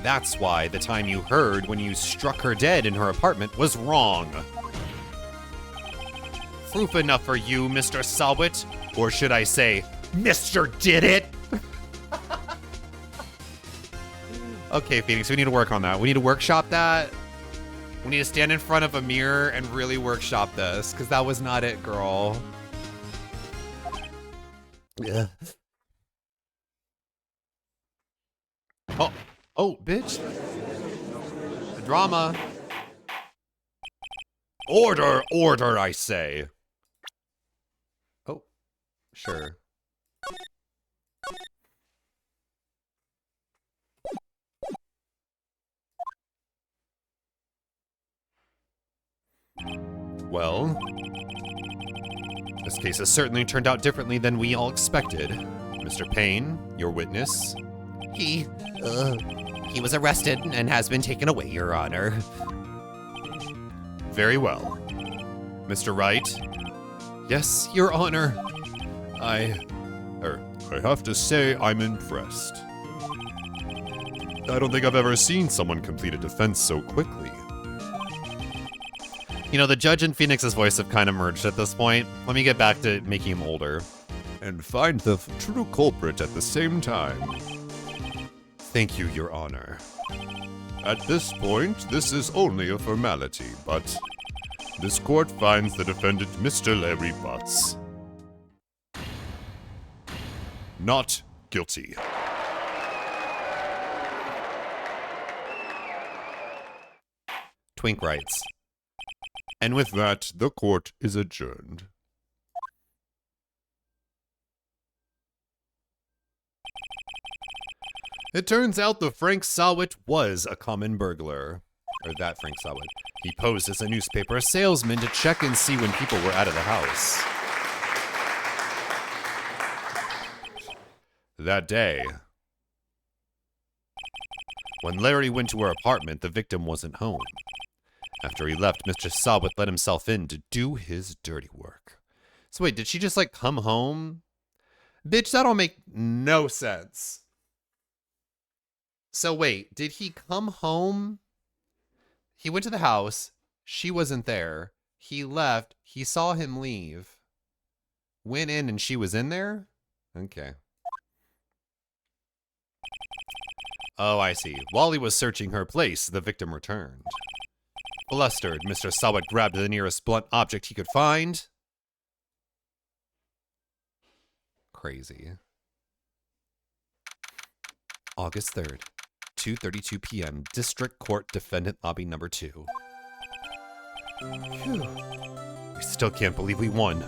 That's why the time you heard when you struck her dead in her apartment was wrong. Proof enough for you, Mr. Salwit? Or should I say, Mr. Did It? Okay, Phoenix, we need to work on that. We need to workshop that. We need to stand in front of a mirror and really workshop this, because that was not it, girl. Yeah. Oh, bitch. The drama. Order, I say. Oh, sure. Well, this case has certainly turned out differently than we all expected. Mr. Payne, your witness. He was arrested and has been taken away, Your Honor. Very well. Mr. Wright? Yes, Your Honor. I have to say I'm impressed. I don't think I've ever seen someone complete a defense so quickly. You know, the judge and Phoenix's voice have kind of merged at this point. Let me get back to making him older. And find the true culprit at the same time. Thank you, Your Honor. At this point, this is only a formality, but this court finds the defendant Mr. Larry Butts not guilty. Twink writes. And with that, the court is adjourned. It turns out the Frank Sawit was a common burglar. Or that Frank Sawit. He posed as a newspaper salesman to check and see when people were out of the house. That day, when Larry went to her apartment, the victim wasn't home. After he left, Mr. Sawit let himself in to do his dirty work. So wait, did she just like come home? Bitch, that don't make no sense. So wait, did he come home? He went to the house. She wasn't there. He left. He saw him leave. Went in and she was in there? Okay. Oh, I see. While he was searching her place, the victim returned. Flustered, Mr. Sawit grabbed the nearest blunt object he could find. Crazy. August 3rd, 2:32 p.m., District Court Defendant Lobby Number 2. Phew. We still can't believe we won.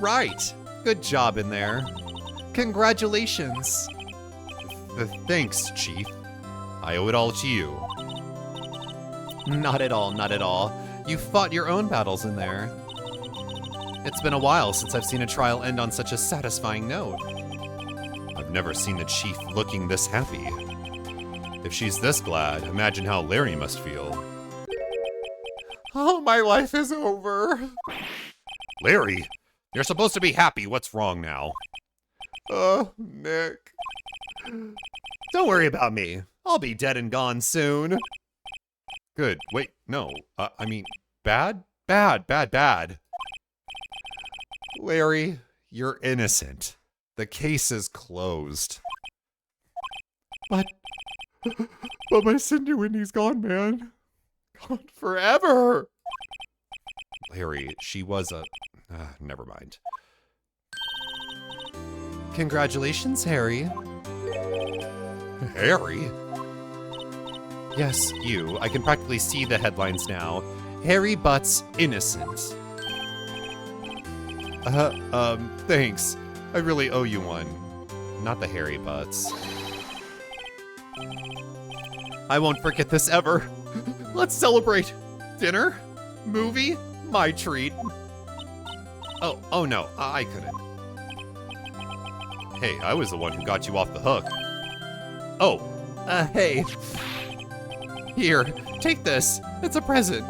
Right. Good job in there. Congratulations. Thanks, Chief. I owe it all to you. Not at all, not at all. You fought your own battles in there. It's been a while since I've seen a trial end on such a satisfying note. I've never seen the Chief looking this happy. If she's this glad, imagine how Larry must feel. Oh, my life is over. Larry, you're supposed to be happy. What's wrong now? Nick. Don't worry about me. I'll be dead and gone soon. Good. Wait, no. I mean, bad? Bad. Larry, you're innocent. The case is closed. But my Cindy Whitney's gone, man. Gone forever. Larry, she was a... never mind. Congratulations, Harry. Harry? Yes, you. I can practically see the headlines now. Harry Butts innocent. Thanks. I really owe you one. Not the Harry Butts. I won't forget this ever. Let's celebrate. Dinner? Movie? My treat. Oh no, I couldn't. Hey, I was the one who got you off the hook. Oh, hey. Here, take this. It's a present.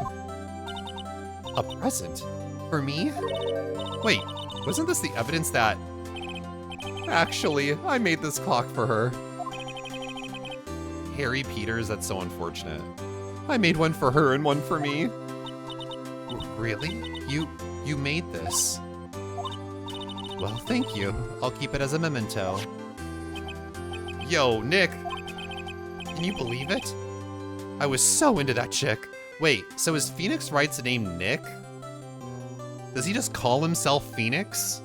A present? For me? Wait, wasn't this the evidence that... Actually, I made this clock for her. Harry Peters, that's so unfortunate. I made one for her and one for me. Really? You made this? Well, thank you. I'll keep it as a memento. Yo, Nick. Can you believe it? I was so into that chick. Wait, so is Phoenix Wright's name Nick? Does he just call himself Phoenix?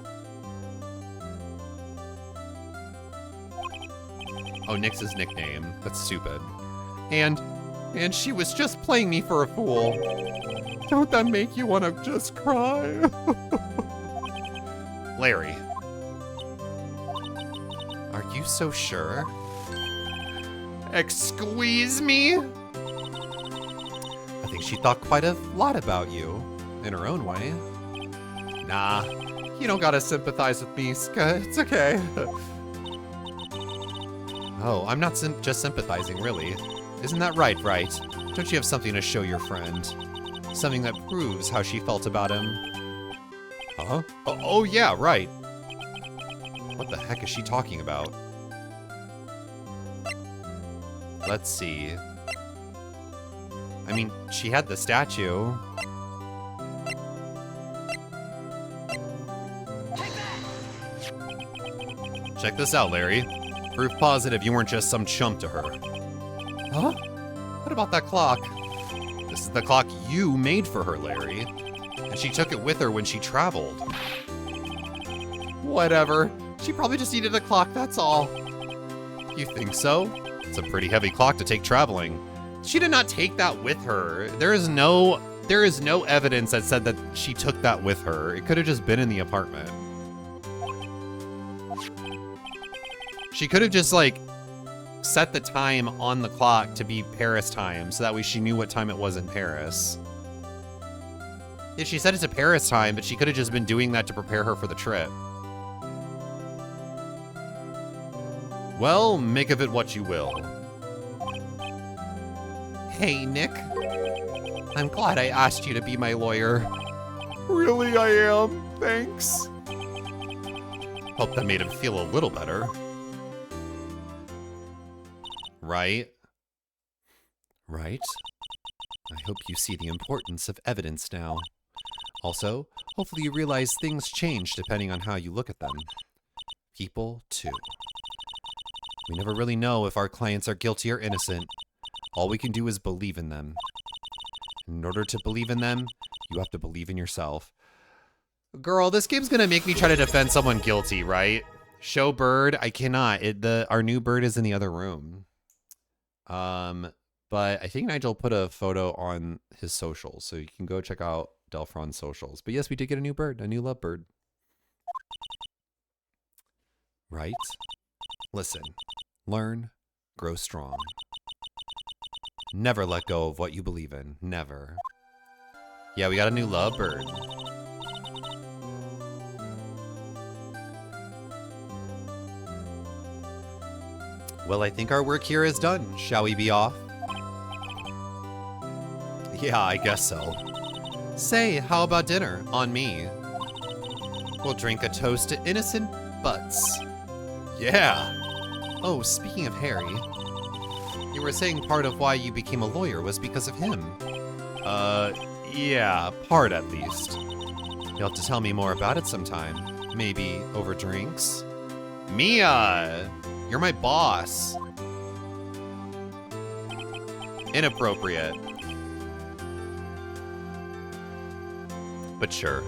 Oh, Nick's his nickname. That's stupid. And she was just playing me for a fool. Don't that make you want to just cry? Larry. Are you so sure? Excuse me? I think she thought quite a lot about you, in her own way. Nah, you don't gotta sympathize with me, Ska. It's okay. Oh, I'm not just sympathizing, really. Isn't that right? Don't you have something to show your friend? Something that proves how she felt about him? Huh? Oh yeah, right. What the heck is she talking about? Let's see. I mean, she had the statue. Check this out, Larry. Proof positive you weren't just some chump to her. Huh? What about that clock? This is the clock you made for her, Larry. And she took it with her when she traveled. Whatever. She probably just needed a clock, that's all. You think so? It's a pretty heavy clock to take traveling. She did not take that with her. There is no evidence that said that she took that with her. It could have just been in the apartment. She could have just, like, set the time on the clock to be Paris time, so that way she knew what time it was in Paris. Yeah, she set it to Paris time, but she could have just been doing that to prepare her for the trip. Well, make of it what you will. Hey, Nick. I'm glad I asked you to be my lawyer. Really, I am. Thanks. Hope that made him feel a little better. Right? Right? I hope you see the importance of evidence now. Also, hopefully you realize things change depending on how you look at them. People, too. We never really know if our clients are guilty or innocent. All we can do is believe in them. In order to believe in them, you have to believe in yourself. Girl, this game's gonna make me try to defend someone guilty, right? Show bird, I cannot. Our new bird is in the other room. But I think Nigel put a photo on his socials, so you can go check out Delphron's socials. But yes, we did get a new bird, a new lovebird. Right? Listen, learn, grow strong. Never let go of what you believe in. Never. Yeah, we got a new lovebird. Well, I think our work here is done. Shall we be off? Yeah, I guess so. Say, how about dinner? On me. We'll drink a toast to innocent butts. Yeah. Oh, speaking of Harry, you were saying part of why you became a lawyer was because of him. Yeah, part at least. You'll have to tell me more about it sometime. Maybe over drinks? Mia! You're my boss. Inappropriate. But sure.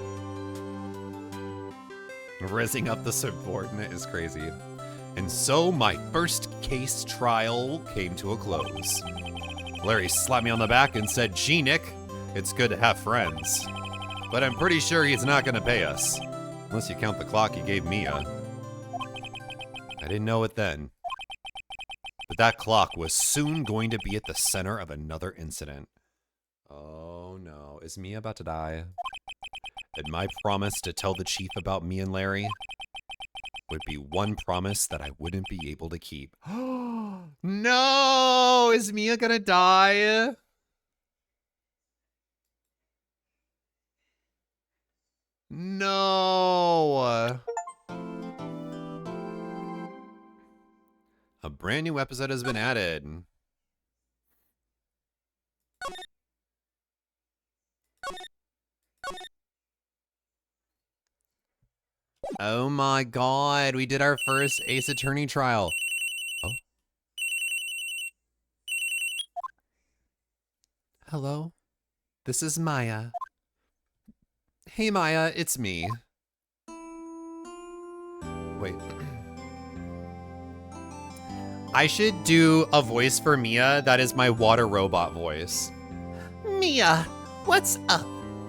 Raising up the subordinate is crazy. And so my first case trial came to a close. Larry slapped me on the back and said, "Gee, Nick, it's good to have friends. But I'm pretty sure he's not gonna pay us. Unless you count the clock he gave Mia." I didn't know it then. But that clock was soon going to be at the center of another incident. Oh no, is Mia about to die? And my promise to tell the chief about me and Larry would be one promise that I wouldn't be able to keep. No! Is Mia gonna die? No! A brand new episode has been added. Oh my god, we did our first Ace Attorney trial. Oh. Hello, this is Maya. Hey Maya, it's me. Wait. I should do a voice for Mia that is my water robot voice. Mia, what's up?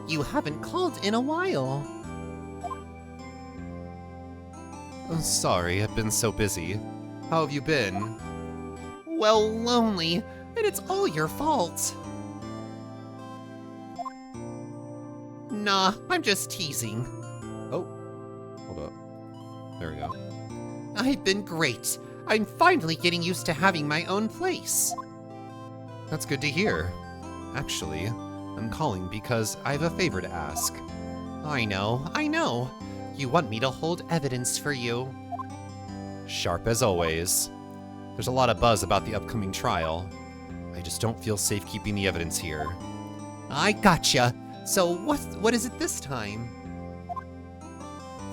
You haven't called in a while. Oh, sorry, I've been so busy. How have you been? Well, lonely, and it's all your fault. Nah, I'm just teasing. Oh, hold up. There we go. I've been great. I'm finally getting used to having my own place. That's good to hear. Actually, I'm calling because I have a favor to ask. I know. You want me to hold evidence for you. Sharp as always. There's a lot of buzz about the upcoming trial. I just don't feel safe keeping the evidence here. I gotcha. So what is it this time?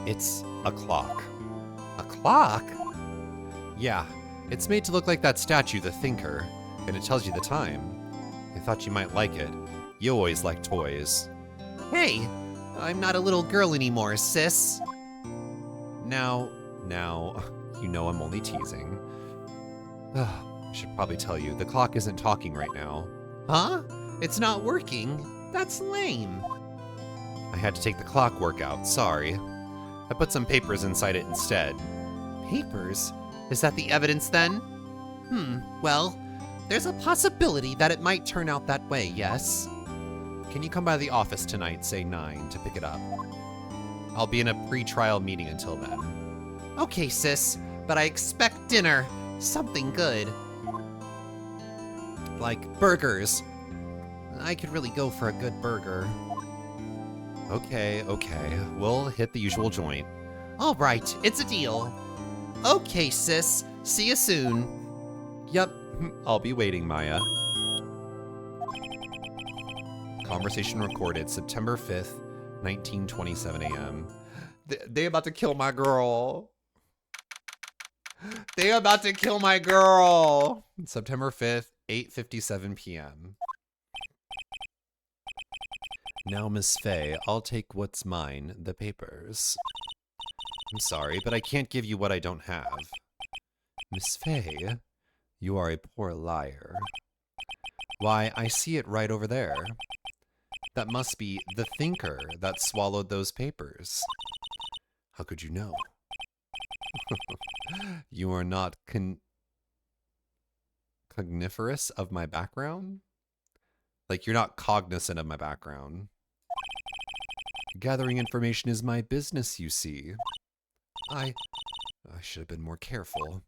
It's a clock. A clock? Yeah, it's made to look like that statue, the Thinker, and it tells you the time. I thought you might like it. You always like toys. Hey, I'm not a little girl anymore, sis. Now, you know I'm only teasing. I should probably tell you, the clock isn't talking right now. Huh? It's not working? That's lame. I had to take the clockwork out, sorry. I put some papers inside it instead. Papers? Is that the evidence then? Well, there's a possibility that it might turn out that way, yes? Can you come by the office tonight, say 9, to pick it up? I'll be in a pre-trial meeting until then. Okay, sis, but I expect dinner. Something good. Like burgers. I could really go for a good burger. Okay. We'll hit the usual joint. All right, it's a deal. Okay, sis. See you soon. Yep, I'll be waiting, Maya. Conversation recorded September 5th, 19:27 a.m. They about to kill my girl. They about to kill my girl. September 5th, 8:57 p.m. Now, Miss Fay, I'll take what's mine, the papers. I'm sorry, but I can't give you what I don't have. Miss Fay, you are a poor liar. Why, I see it right over there. That must be the thinker that swallowed those papers. How could you know? You are not cogniferous of my background? Like, you're not cognizant of my background. Gathering information is my business, you see. I should have been more careful.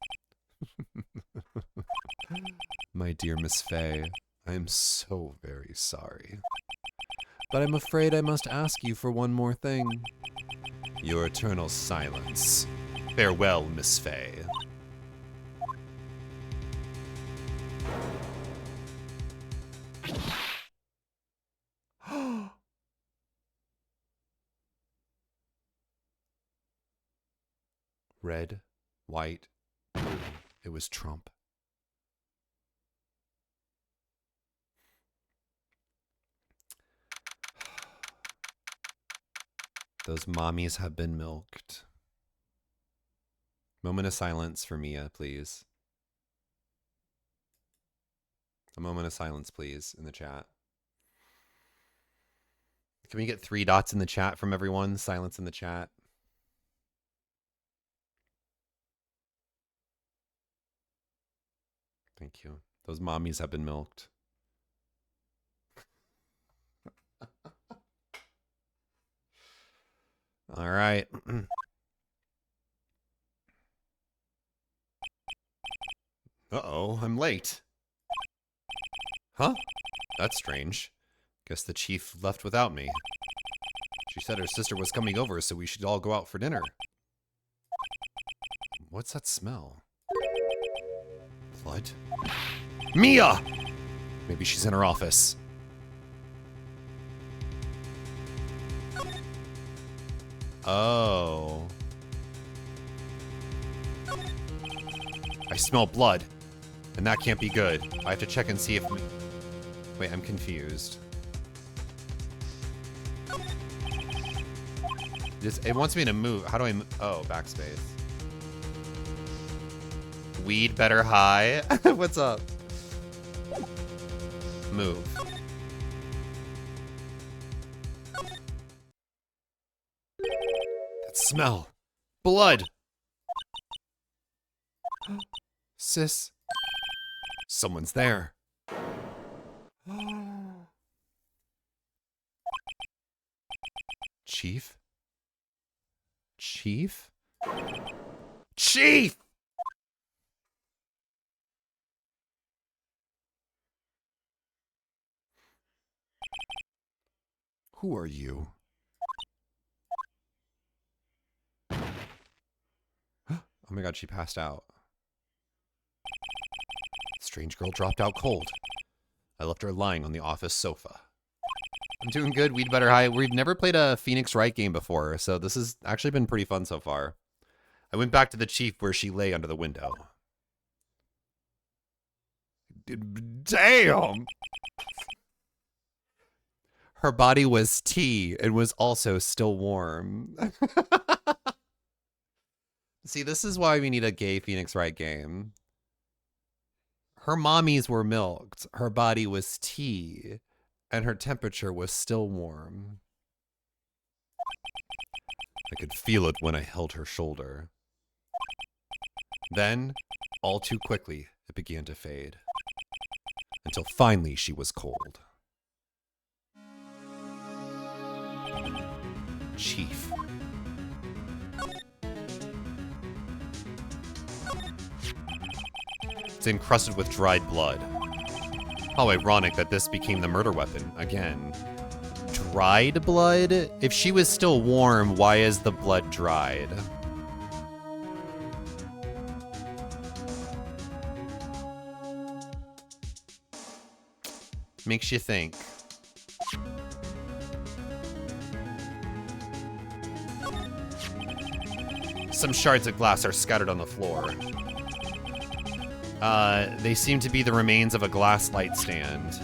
My dear Miss Fay, I am so very sorry. But I'm afraid I must ask you for one more thing. Your eternal silence. Farewell, Miss Fay. Red, white, blue. It was Trump. Those mommies have been milked. Moment of silence for Mia, please. A moment of silence, please, in the chat. Can we get 3 dots in the chat from everyone? Silence in the chat. Thank you. Those mommies have been milked. All right. Uh-oh, I'm late. Huh? That's strange. Guess the chief left without me. She said her sister was coming over, so we should all go out for dinner. What's that smell? Blood? Mia! Maybe she's in her office. Oh. I smell blood. And that can't be good. I have to check and see if... Wait, I'm confused. It wants me to move. How do I... Oh, backspace. Weed better high. What's up? Move. That smell. Blood. Sis. Someone's there. Chief? Chief? Chief! Who are you? Oh my god, she passed out. Strange girl dropped out cold. I left her lying on the office sofa. I'm doing good, we'd better high. We've never played a Phoenix Wright game before, so this has actually been pretty fun so far. I went back to the chief where she lay under the window. Damn! Her body was tea and was also still warm. See, this is why we need a gay Phoenix Wright game. Her mommies were milked, her body was tea, and her temperature was still warm. I could feel it when I held her shoulder. Then, all too quickly, It began to fade, until finally she was cold. Chief. It's encrusted with dried blood. How ironic that this became the murder weapon again. Dried blood? If she was still warm, why is the blood dried? Makes you think. Some shards of glass are scattered on the floor. They seem to be the remains of a glass light stand.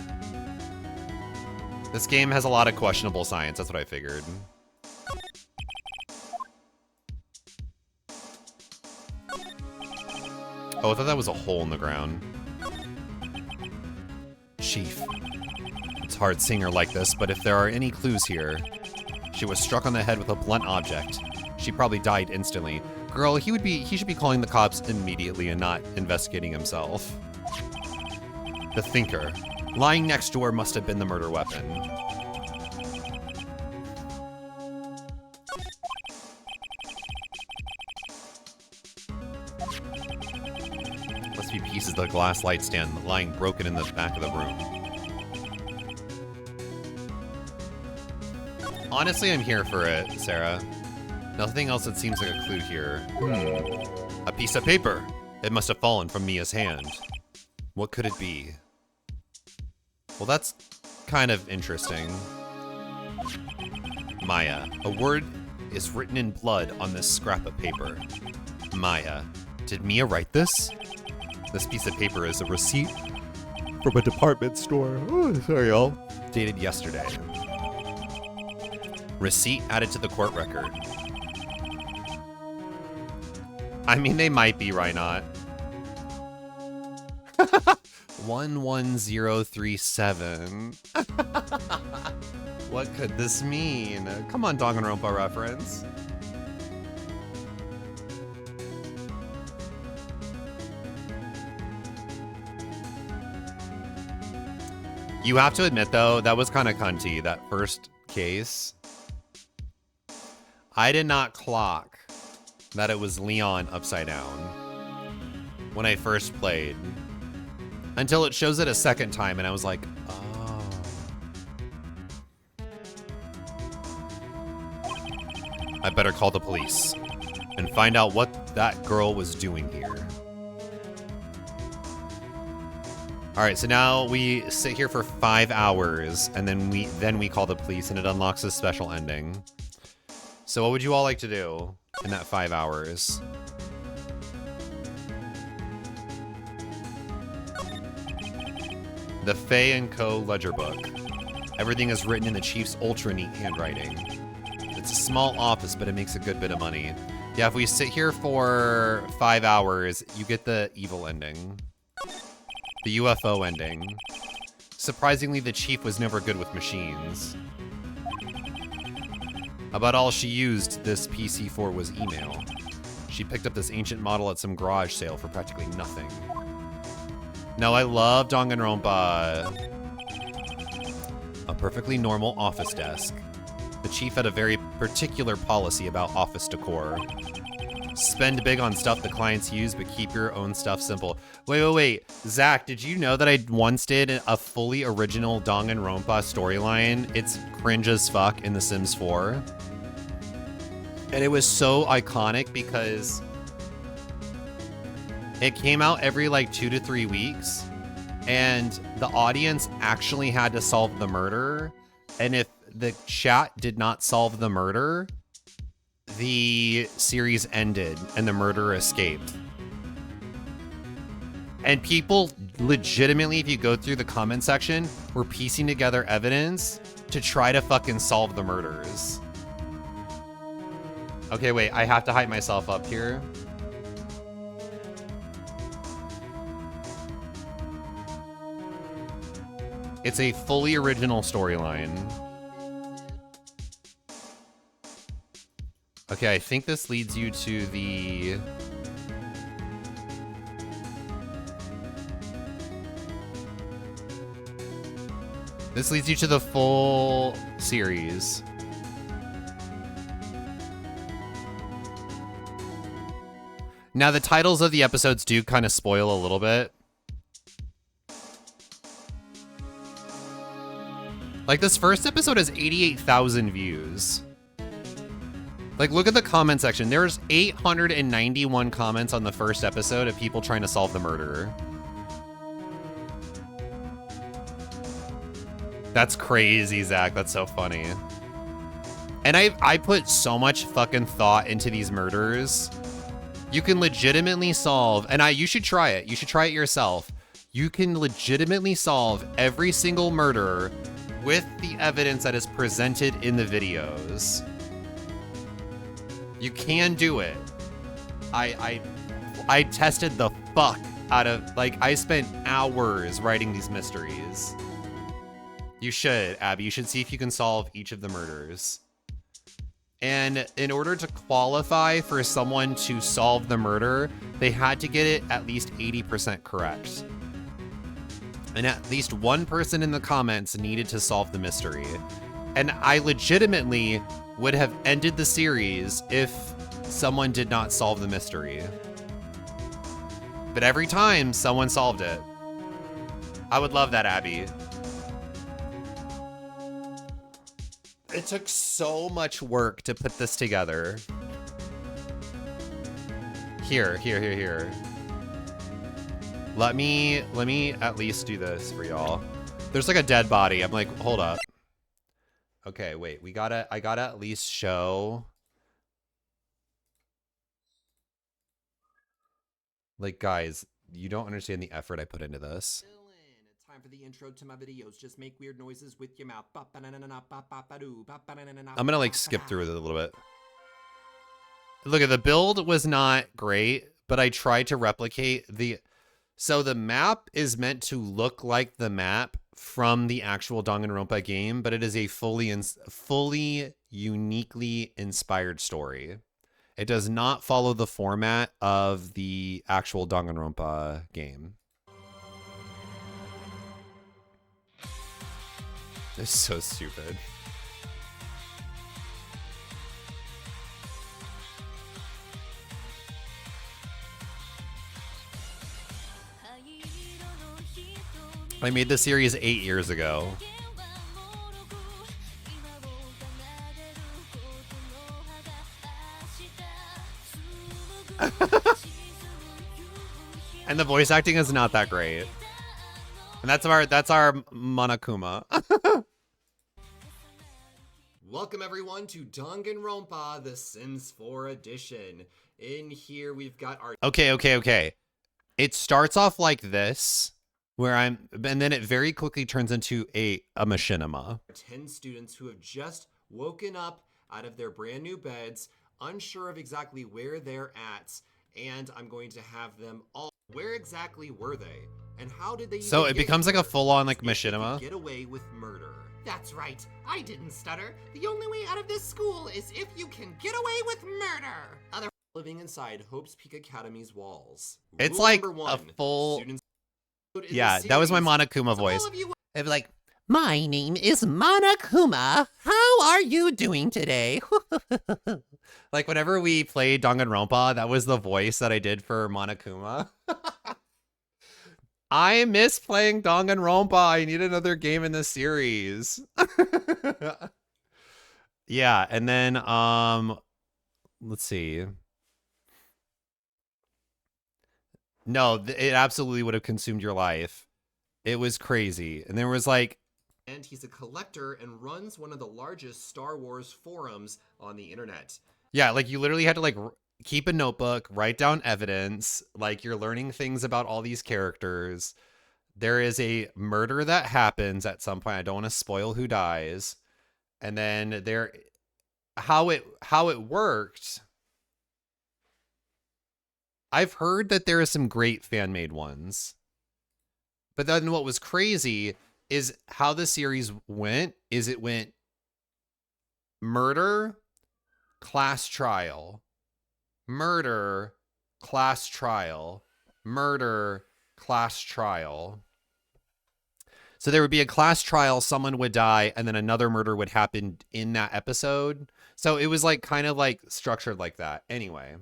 This game has a lot of questionable science, that's what I figured. Oh, I thought that was a hole in the ground. Chief. It's hard seeing her like this, but if there are any clues here... She was struck on the head with a blunt object. She probably died instantly. Girl, he should be calling the cops immediately and not investigating himself. The thinker. Lying next to her must have been the murder weapon. Must be pieces of the glass light stand lying broken in the back of the room. Honestly, I'm here for it, Sarah. Nothing else that seems like a clue here. A piece of paper. It must have fallen from Mia's hand. What could it be? Well, that's kind of interesting. Maya. A word is written in blood on this scrap of paper. Maya. Did Mia write this? This piece of paper is a receipt from a department store. Oh, sorry, y'all. Dated yesterday. Receipt added to the court record. I mean, they might be, right not? 11037. What could this mean? Come on, Danganronpa reference. You have to admit, though, that was kind of cunty, that first case. I did not clock that it was Leon upside down when I first played. Until it shows it a second time, and I was like, oh. I better call the police and find out what that girl was doing here. All right, so now we sit here for 5 hours, and then we call the police, and it unlocks a special ending. So what would you all like to do in that 5 hours? The Faye & Co. ledger book. Everything is written in the chief's ultra neat handwriting. It's a small office, but it makes a good bit of money. Yeah, if we sit here for 5 hours, you get the evil ending. The UFO ending. Surprisingly, the chief was never good with machines. About all she used this PC for was email. She picked up this ancient model at some garage sale for practically nothing. No, I love Danganronpa. A perfectly normal office desk. The chief had a very particular policy about office decor. Spend big on stuff the clients use, but keep your own stuff simple. Wait. Zach, did you know that I once did a fully original Danganronpa storyline? It's cringe as fuck in The Sims 4. And it was so iconic because it came out every like 2 to 3 weeks, and the audience actually had to solve the murder. And if the chat did not solve the murder, the series ended and the murderer escaped. And people legitimately, if you go through the comment section, were piecing together evidence to try to fucking solve the murders. Okay, wait, I have to hype myself up here. It's a fully original storyline. Okay, I think this leads you to the... This leads you to the full series. Now, the titles of the episodes do kind of spoil a little bit. Like, this first episode has 88,000 views. Like, look at the comment section. There's 891 comments on the first episode of people trying to solve the murderer. That's crazy, Zach. That's so funny. And I put so much fucking thought into these murders. You can legitimately solve, and you should try it. You should try it yourself. You can legitimately solve every single murder with the evidence that is presented in the videos. You can do it. I tested the fuck out of, like, I spent hours writing these mysteries. You should, Abby. You should see if you can solve each of the murders. And in order to qualify for someone to solve the murder, they had to get it at least 80% correct. And at least one person in the comments needed to solve the mystery. And I legitimately would have ended the series if someone did not solve the mystery. But every time someone solved it. I would love that, Abby. It took so much work to put this together. Here. Let me at least do this for y'all. There's like a dead body. I'm like, hold up. Okay, wait. I gotta at least show. Like, guys, you don't understand the effort I put into this. Time for the intro to my videos. Just make weird noises with your mouth. I'm gonna like skip through it a little bit. Look, at the build was not great, but I tried to replicate so the map is meant to look like the map from the actual Danganronpa game, but it is a fully uniquely inspired story. It does not follow the format of the actual Danganronpa game. It's so stupid. I made this series 8 years ago. And the voice acting is not that great. And that's our Monokuma. Welcome everyone to Danganronpa, the Sims 4 edition. In here we've got our Okay. It starts off like this, and then it very quickly turns into a machinima. 10 students who have just woken up out of their brand new beds, unsure of exactly where they're at, and I'm going to have them all. Where exactly were they? And how did they So it becomes like a full-on like machinima. Get away with murder. That's right. I didn't stutter. The only way out of this school is if you can get away with murder. Other living inside Hope's Peak Academy's walls. It's Rule like number one, a full. Yeah, that was my Monokuma voice. It'd be like, my name is Monokuma. How are you doing today? Like whenever we played Danganronpa, that was the voice that I did for Monokuma. I miss playing Danganronpa. I need another game in the series. Yeah, and then let's see. No, it absolutely would have consumed your life. It was crazy. And there was like, and he's a collector and runs one of the largest Star Wars forums on the internet. Yeah, like you literally had to like keep a notebook, write down evidence, like you're learning things about all these characters. There is a murder that happens at some point. I don't want to spoil who dies. And then how it worked. I've heard that there are some great fan-made ones. But then what was crazy is how the series went, it went murder, class trial, murder, class trial, murder, class trial. So there would be a class trial, someone would die, and then another murder would happen in that episode. So it was like kind of like structured like that. Anyway,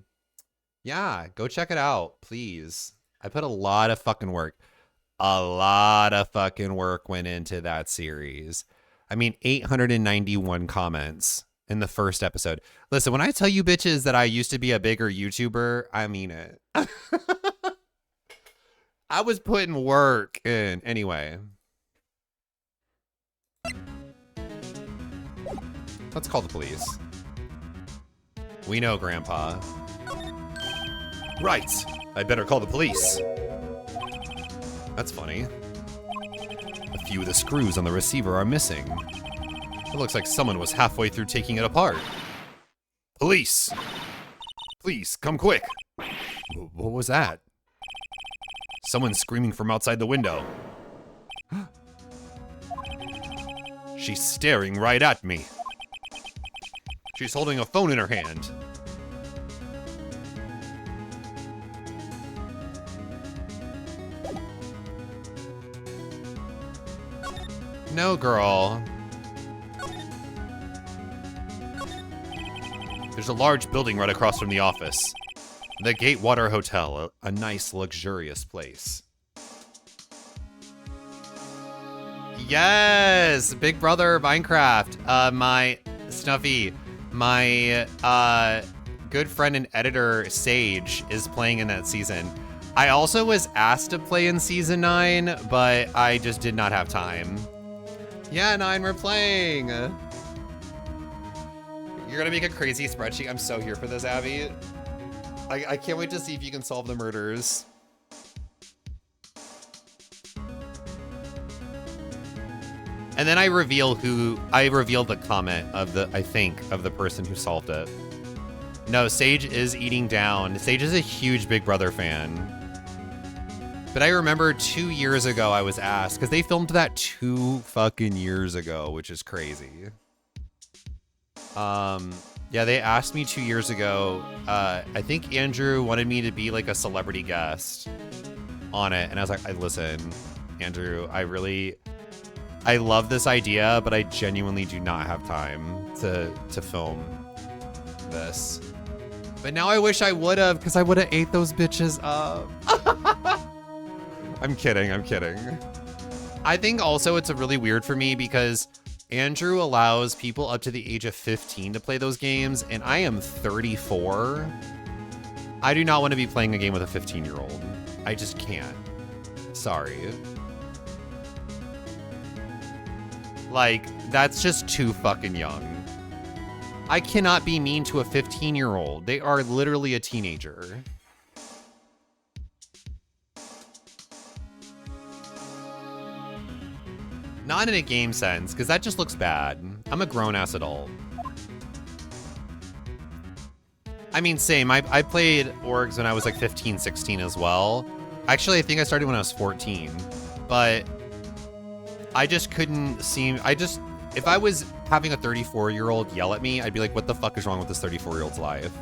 yeah, go check it out, please. I put a lot of fucking work. A lot of fucking work went into that series. I mean, 891 comments in the first episode. Listen, when I tell you bitches that I used to be a bigger YouTuber, I mean it. I was putting work in. Anyway. Let's call the police. We know, Grandpa. Right. I better call the police. That's funny. A few of the screws on the receiver are missing. It looks like someone was halfway through taking it apart. Police! Please, come quick. What was that? Someone's screaming from outside the window. She's staring right at me. She's holding a phone in her hand. No, girl. There's a large building right across from the office. The Gatewater Hotel, a nice, luxurious place. Yes! Big Brother Minecraft. My Snuffy, my good friend and editor, Sage, is playing in that season. I also was asked to play in season 9, but I just did not have time. Yeah, 9, we're playing. You're gonna make a crazy spreadsheet. I'm so here for this, Abby. I can't wait to see if you can solve the murders. And then I revealed the comment of the person who solved it. No, Sage is eating down. Sage is a huge Big Brother fan. But I remember 2 years ago I was asked, because they filmed that 2 fucking years ago, which is crazy. Yeah, they asked me 2 years ago. I think Andrew wanted me to be like a celebrity guest on it. And I was like, listen, Andrew, I love this idea, but I genuinely do not have time to film this. But now I wish I would have, because I would have ate those bitches up. I'm kidding. I think also it's a really weird for me because Andrew allows people up to the age of 15 to play those games, and I am 34. I do not want to be playing a game with a 15-year-old. I just can't. Sorry. Like, that's just too fucking young. I cannot be mean to a 15-year-old. They are literally a teenager. Not in a game sense, because that just looks bad. I'm a grown-ass adult. I mean, same. I played orgs when I was like 15, 16 as well. Actually, I think I started when I was 14. But I just couldn't seem... If I was having a 34-year-old yell at me, I'd be like, what the fuck is wrong with this 34-year-old's life?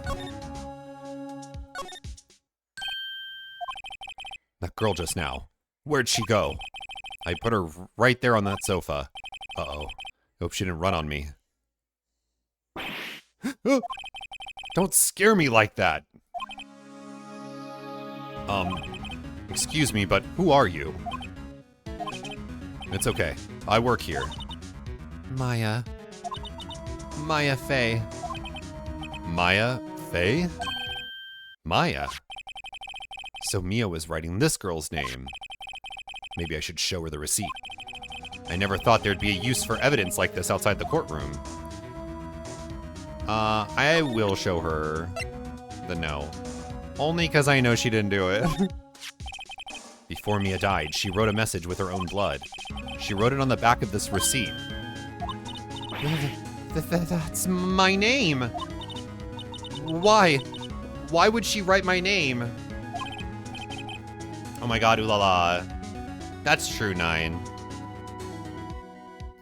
That girl just now. Where'd she go? I put her right there on that sofa. Uh-oh. Hope she didn't run on me. Don't scare me like that. Excuse me, but who are you? It's okay. I work here. Maya. Maya Faye. Maya Faye? Maya? So Mia was writing this girl's name. Maybe I should show her the receipt. I never thought there'd be a use for evidence like this outside the courtroom. I will show her the no. Only because I know she didn't do it. Before Mia died, she wrote a message with her own blood. She wrote it on the back of this receipt. That's my name. Why? Why would she write my name? Oh my god, ooh la la. That's true, 9.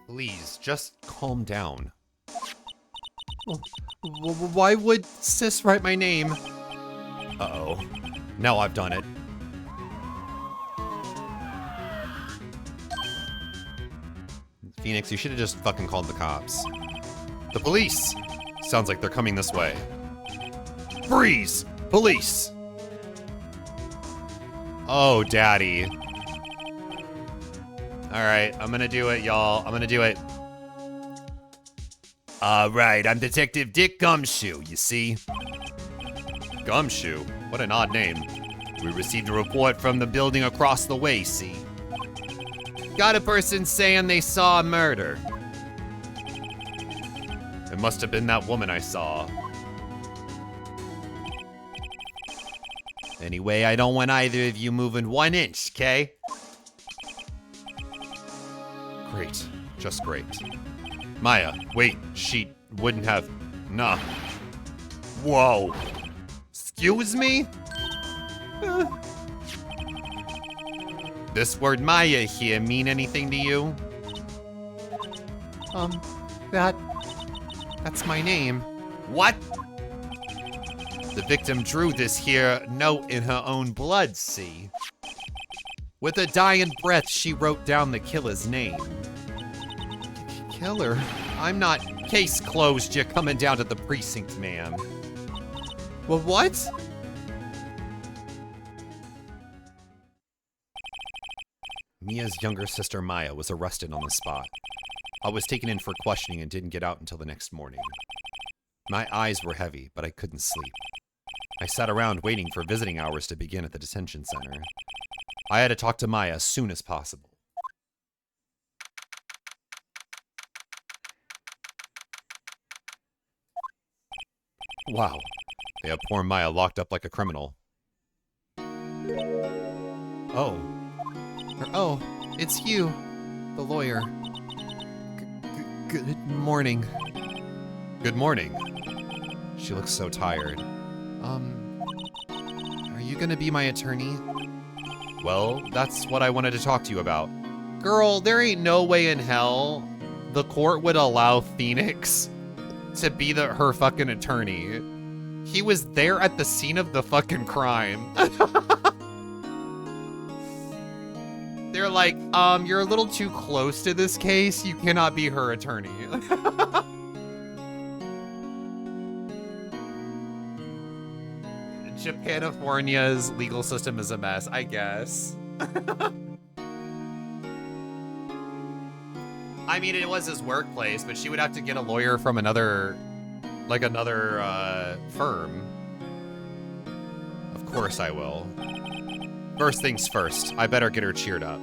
Please, just calm down. Why would sis write my name? Uh-oh. Now I've done it. Phoenix, you should have just fucking called the cops. The police! Sounds like they're coming this way. Freeze! Police! Oh, daddy. Alright, I'm gonna do it, y'all. I'm gonna do it. Alright, I'm Detective Dick Gumshoe, you see? Gumshoe? What an odd name. We received a report from the building across the way, see? Got a person saying they saw a murder. It must have been that woman I saw. Anyway, I don't want either of you moving 1 inch, okay? Great. Just great. Maya, wait. She wouldn't have... Nah. Whoa. Excuse me? This word Maya here mean anything to you? That's my name. What? The victim drew this here note in her own blood, see? With a dying breath, she wrote down the killer's name. Killer? I'm not... Case closed, you're coming down to the precinct, ma'am. Well, what? Mia's younger sister Maya was arrested on the spot. I was taken in for questioning and didn't get out until the next morning. My eyes were heavy, but I couldn't sleep. I sat around waiting for visiting hours to begin at the detention center. I had to talk to Maya as soon as possible. Wow, they have poor Maya locked up like a criminal. Oh. Oh, it's you, the lawyer. Good morning. Good morning. She looks so tired. Are you gonna be my attorney? Well, that's what I wanted to talk to you about. Girl, there ain't no way in hell the court would allow Phoenix to be her fucking attorney. He was there at the scene of the fucking crime. They're like, you're a little too close to this case. You cannot be her attorney. Japanifornia's legal system is a mess, I guess. I mean, it was his workplace, but she would have to get a lawyer from another firm. Of course I will. First things first, I better get her cheered up.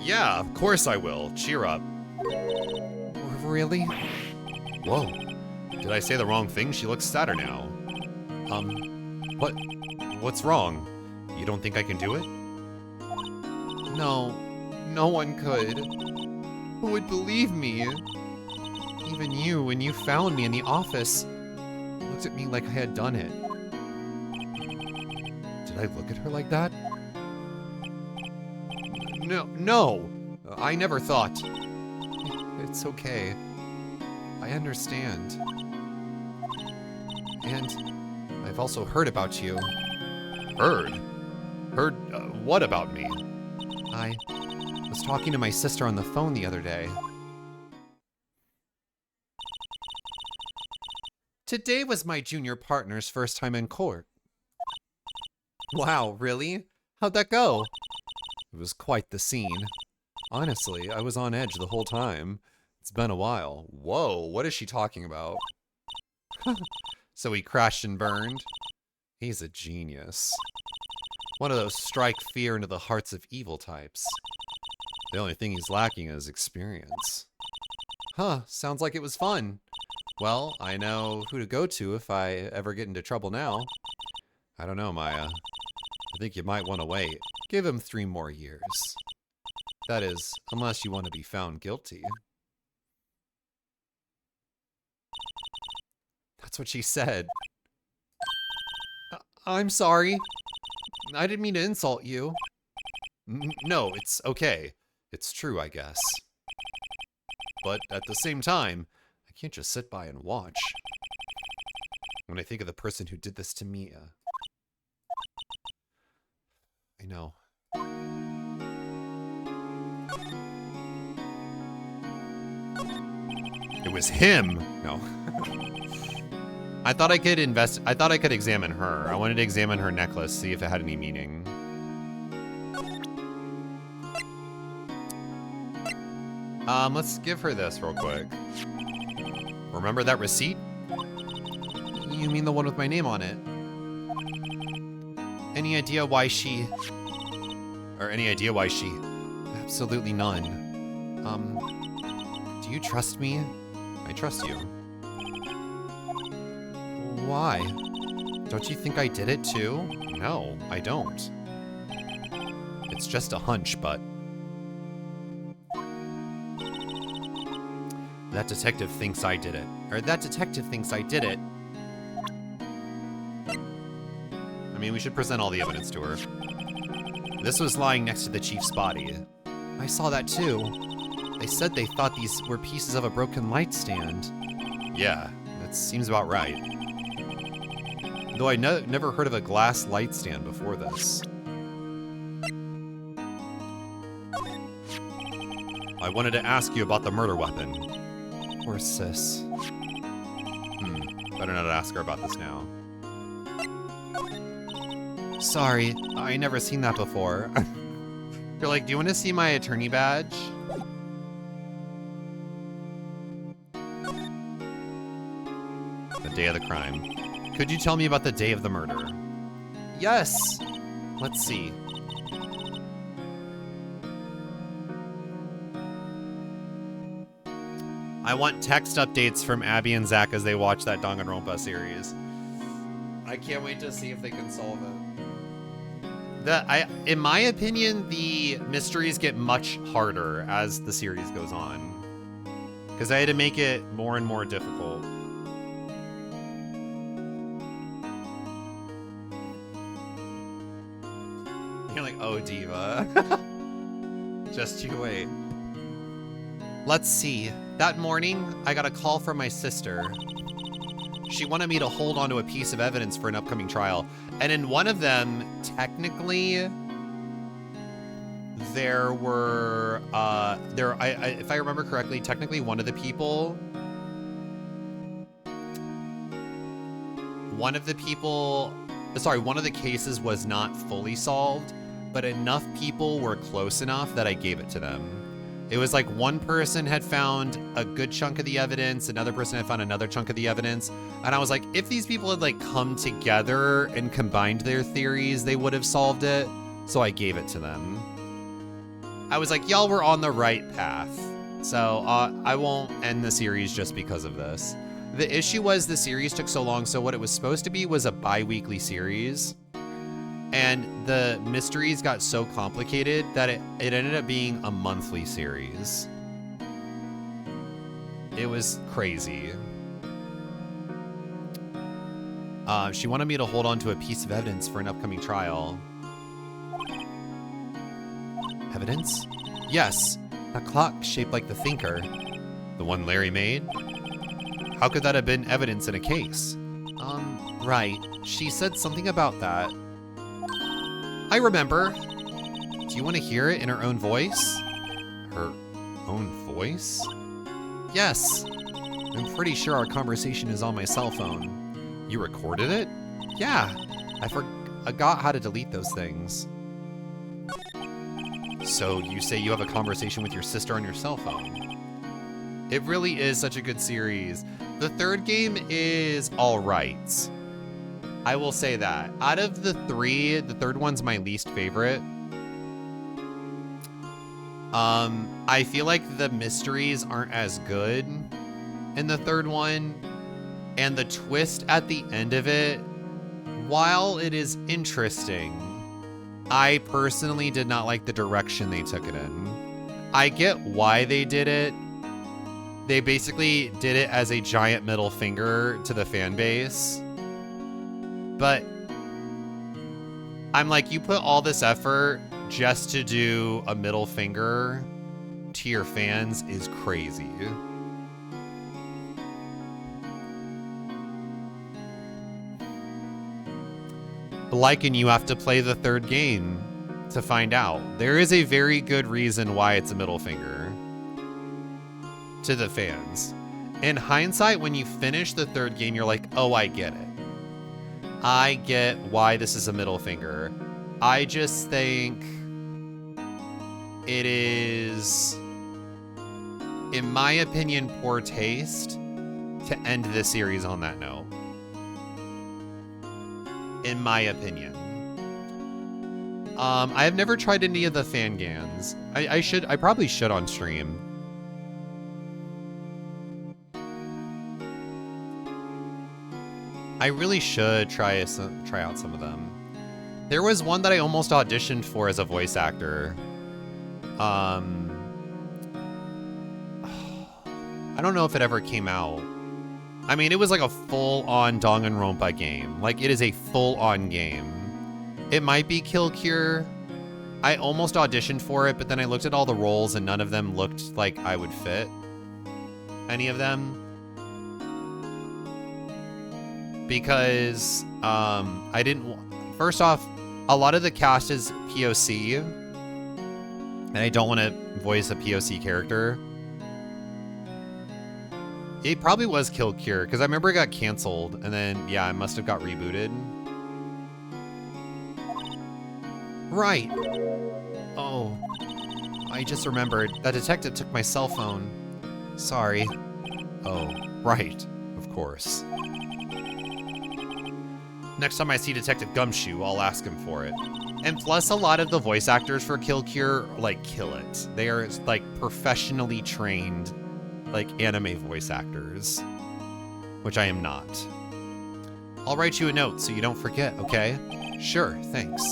Yeah, of course I will. Cheer up. Really? Whoa. Did I say the wrong thing? She looks sadder now. What's wrong? You don't think I can do it? No, no one could. Who would believe me? Even you, when you found me in the office, looked at me like I had done it. Did I look at her like that? No, I never thought. It's okay. I understand. And I've also heard about you. Heard? Heard what about me? I was talking to my sister on the phone the other day. Today was my junior partner's first time in court. Wow, really? How'd that go? It was quite the scene. Honestly, I was on edge the whole time. It's been a while. Whoa, what is she talking about? So he crashed and burned? He's a genius. One of those strike fear into the hearts of evil types. The only thing he's lacking is experience. Huh, sounds like it was fun. Well, I know who to go to if I ever get into trouble now. I don't know, Maya. I think you might want to wait. Give him 3 more years. That is, unless you want to be found guilty. That's what she said. I'm sorry. I didn't mean to insult you. No, it's okay. It's true, I guess. But at the same time, I can't just sit by and watch. When I think of the person who did this to Mia. I know. was him. No. I thought I could examine her. I wanted to examine her necklace, see if it had any meaning. Let's give her this real quick. Remember that receipt? You mean the one with my name on it? Any idea why she... Absolutely none. Do you trust me? I trust you. Why? Don't you think I did it too? No, I don't. It's just a hunch, but... That detective thinks I did it. Or that detective thinks I did it. I mean, we should present all the evidence to her. This was lying next to the chief's body. I saw that too. They said they thought these were pieces of a broken light stand. Yeah, that seems about right. Though I never heard of a glass light stand before this. I wanted to ask you about the murder weapon. Poor sis. Better not ask her about this now. Sorry, I never seen that before. You're like, do you want to see my attorney badge? The day of the crime. Could you tell me about the day of the murder? Yes. Let's see. I want text updates from Abby and Zach as they watch that Danganronpa series. I can't wait to see if they can solve it. In my opinion, the mysteries get much harder as the series goes on. Because I had to make it more and more difficult. You're like, oh, diva. Just you wait. Let's see. That morning, I got a call from my sister. She wanted me to hold onto a piece of evidence for an upcoming trial. And in one of them, technically, there were, if I remember correctly, technically one of the cases was not fully solved, but enough people were close enough that I gave it to them. It was like one person had found a good chunk of the evidence, another person had found another chunk of the evidence, and I was like, if these people had like come together and combined their theories, they would have solved it, so I gave it to them. I was like, y'all were on the right path, so I won't end the series just because of this. The issue was the series took so long, so what it was supposed to be was a bi-weekly series. And the mysteries got so complicated that it ended up being a monthly series. It was crazy. She wanted me to hold on to a piece of evidence for an upcoming trial. Evidence? Yes, a clock shaped like the Thinker. The one Larry made? How could that have been evidence in a case? Right. She said something about that. I remember. Do you want to hear it in her own voice? Her own voice? Yes. I'm pretty sure our conversation is on my cell phone. You recorded it? Yeah. I forgot how to delete those things. So you say you have a conversation with your sister on your cell phone. It really is such a good series. The third game is all right. I will say that. Out of the three, the third one's my least favorite. I feel like the mysteries aren't as good in the third one. And the twist at the end of it, while it is interesting, I personally did not like the direction they took it in. I get why they did it. They basically did it as a giant middle finger to the fan base. But I'm like, you put all this effort just to do a middle finger to your fans is crazy. Like, and you have to play the third game to find out. There is a very good reason why it's a middle finger to the fans. In hindsight, when you finish the third game, you're like, oh, I get it. I get why this is a middle finger. I just think it is, in my opinion, poor taste to end the series on that note. In my opinion. I have never tried any of the Fangans. I probably should on stream. I really should try out some of them. There was one that I almost auditioned for as a voice actor. I don't know if it ever came out. I mean, it was like a full-on Danganronpa game. Like, it is a full-on game. It might be Kill Cure. I almost auditioned for it, but then I looked at all the roles and none of them looked like I would fit. Any of them. Because I didn't. First off, a lot of the cast is POC, and I don't want to voice a POC character. It probably was Kill Cure because I remember it got canceled, and then yeah, I must have got rebooted. Right. Oh, I just remembered that detective took my cell phone. Sorry. Oh, right. Of course. Next time I see Detective Gumshoe, I'll ask him for it. And plus, a lot of the voice actors for Kill Cure, like, kill it. They are, like, professionally trained, like, anime voice actors. Which I am not. I'll write you a note so you don't forget, okay? Sure, thanks.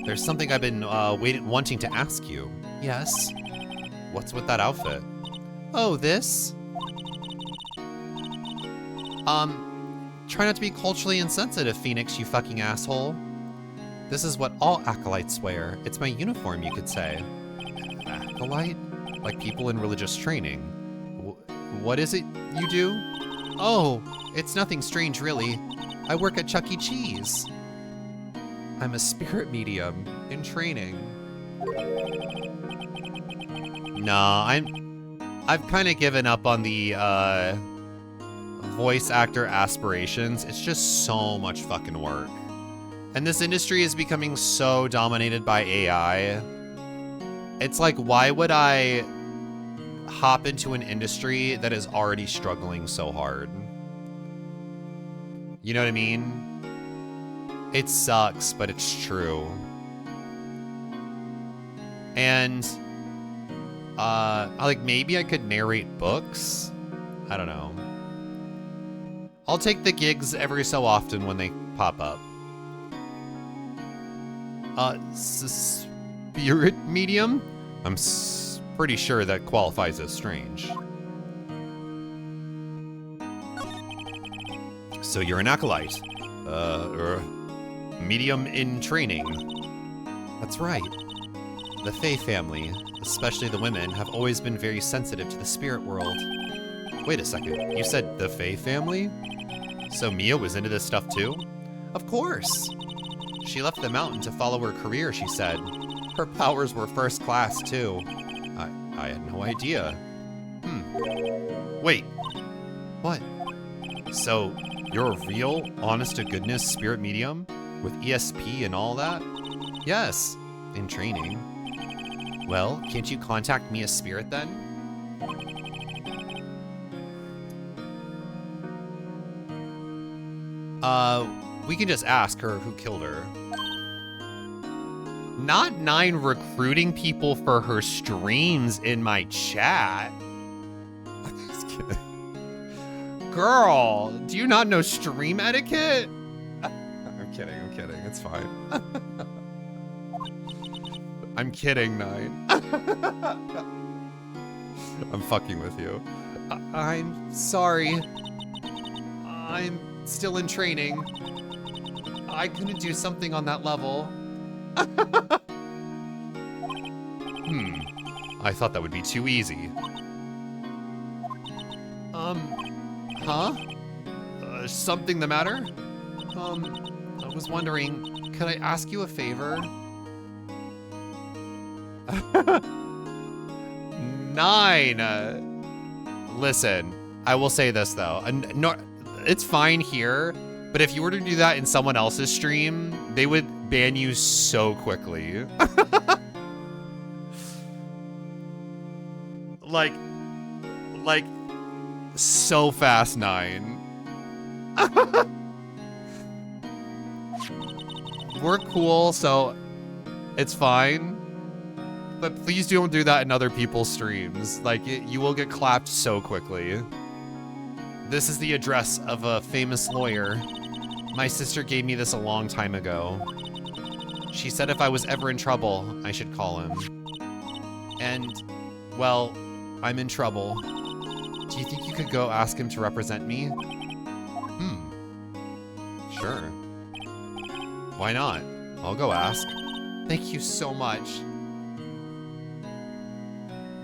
There's something I've been wanting to ask you. Yes? What's with that outfit? Oh, this? Try not to be culturally insensitive, Phoenix, you fucking asshole. This is what all acolytes wear. It's my uniform, you could say. Acolyte? Like people in religious training. What is it you do? Oh, it's nothing strange, really. I work at Chuck E. Cheese. I'm a spirit medium in training. Nah, I've kind of given up on the voice actor aspirations. It's just so much fucking work. And this industry is becoming so dominated by AI. It's like, why would I hop into an industry that is already struggling so hard? You know what I mean? It sucks, but it's true. And like maybe I could narrate books. I don't know. I'll take the gigs every so often when they pop up. Spirit medium? I'm pretty sure that qualifies as strange. So you're an acolyte. Medium in training. That's right. The Fae family, especially the women, have always been very sensitive to the spirit world. Wait a second, you said the Fae family? So Mia was into this stuff too? Of course! She left the mountain to follow her career, she said. Her powers were first class too. I had no idea. Wait. What? So, you're a real, honest-to-goodness spirit medium? With ESP and all that? Yes, in training. Well, can't you contact Mia's spirit then? We can just ask her who killed her. Not 9 recruiting people for her streams in my chat. I'm just kidding. Girl, do you not know stream etiquette? I'm kidding, it's fine. I'm kidding, 9. I'm fucking with you. I'm sorry. I'm still in training. I couldn't do something on that level. I thought that would be too easy. Huh? Something the matter? I was wondering, could I ask you a favor? 9. Listen, I will say this though. No, it's fine here, but if you were to do that in someone else's stream, they would ban you so quickly. like so fast. 9. We're cool, so it's fine. But please don't do that in other people's streams. Like, you will get clapped so quickly. This is the address of a famous lawyer. My sister gave me this a long time ago. She said if I was ever in trouble, I should call him. And, well, I'm in trouble. Do you think you could go ask him to represent me? Sure. Why not? I'll go ask. Thank you so much.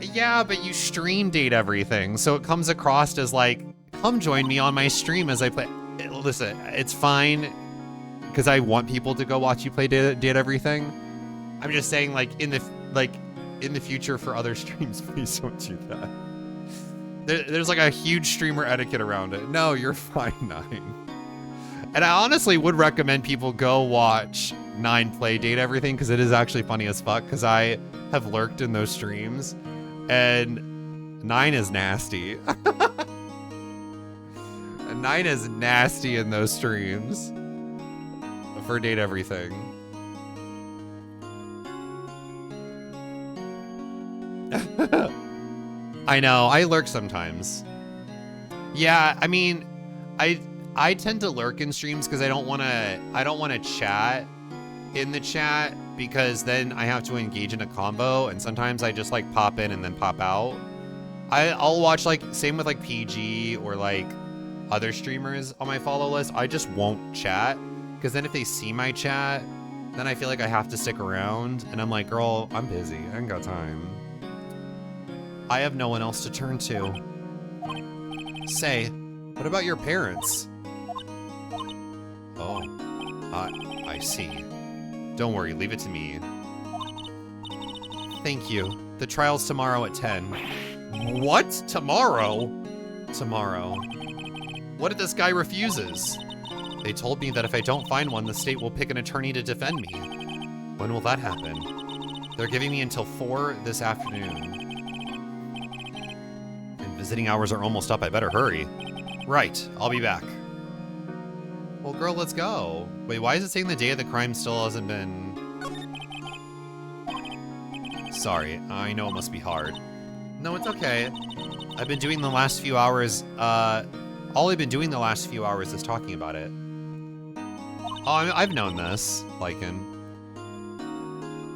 Yeah, but you stream date everything, so it comes across as like, come join me on my stream as I play. Listen, it's fine, because I want people to go watch you play date everything. I'm just saying, like in the future for other streams, please don't do that. There's like a huge streamer etiquette around it. No, you're fine, 9. And I honestly would recommend people go watch 9 play date everything, because it is actually funny as fuck, because I have lurked in those streams, and 9 is nasty. 9 is nasty in those streams for date everything. I know, I lurk sometimes. Yeah, I mean, I tend to lurk in streams because I don't want to chat in the chat, because then I have to engage in a combo, and sometimes I just like pop in and then pop out. I'll watch, like, same with like PG or like other streamers on my follow list. I just won't chat, because then if they see my chat, then I feel like I have to stick around, and I'm like, girl, I'm busy, I ain't got time. I have no one else to turn to. Say, what about your parents? Oh, I see. Don't worry, leave it to me. Thank you. The trial's tomorrow at 10. What? Tomorrow? Tomorrow. What if this guy refuses? They told me that if I don't find one, the state will pick an attorney to defend me. When will that happen? They're giving me until 4 this afternoon. And visiting hours are almost up, I better hurry. Right, I'll be back. Well, girl, let's go. Wait, why is it saying the day of the crime still hasn't been... Sorry, I know it must be hard. No, it's okay. I've been doing the last few hours, all I've been doing the last few hours is talking about it. Oh, I've known this, Lycan.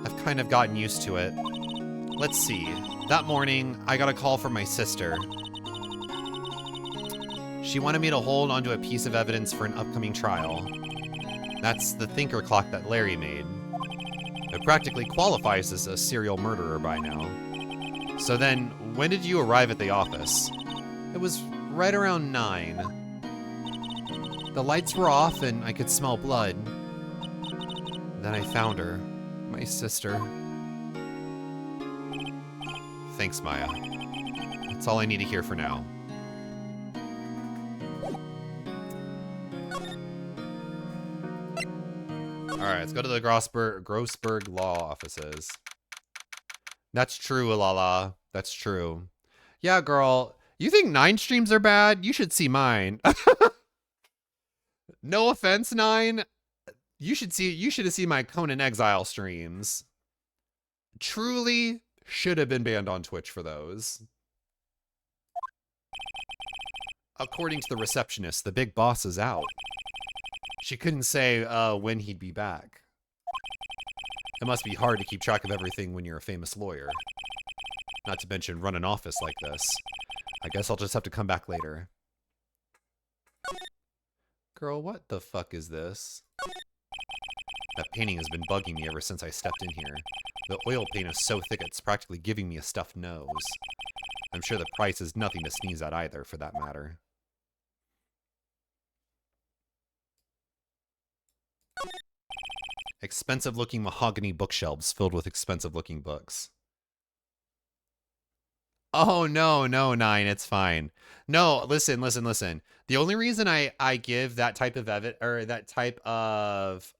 I've kind of gotten used to it. Let's see. That morning, I got a call from my sister. She wanted me to hold onto a piece of evidence for an upcoming trial. That's the thinker clock that Larry made. It practically qualifies as a serial murderer by now. So then, when did you arrive at the office? It was right around 9. The lights were off and I could smell blood. Then I found her, my sister. Thanks, Maya. That's all I need to hear for now. Alright, let's go to the Grossberg law offices. That's true, Alala. That's true. Yeah, girl. You think 9 streams are bad? You should see mine. No offense, 9. You should have seen my Conan Exile streams. Truly should have been banned on Twitch for those. According to the receptionist, the big boss is out. She couldn't say when he'd be back. It must be hard to keep track of everything when you're a famous lawyer. Not to mention run an office like this. I guess I'll just have to come back later. Girl, what the fuck is this? That painting has been bugging me ever since I stepped in here. The oil paint is so thick it's practically giving me a stuffed nose. I'm sure the price is nothing to sneeze at either, for that matter. Expensive-looking mahogany bookshelves filled with expensive-looking books. Oh no, no, Nine, it's fine. No, listen, listen, listen. The only reason I give that type of that type of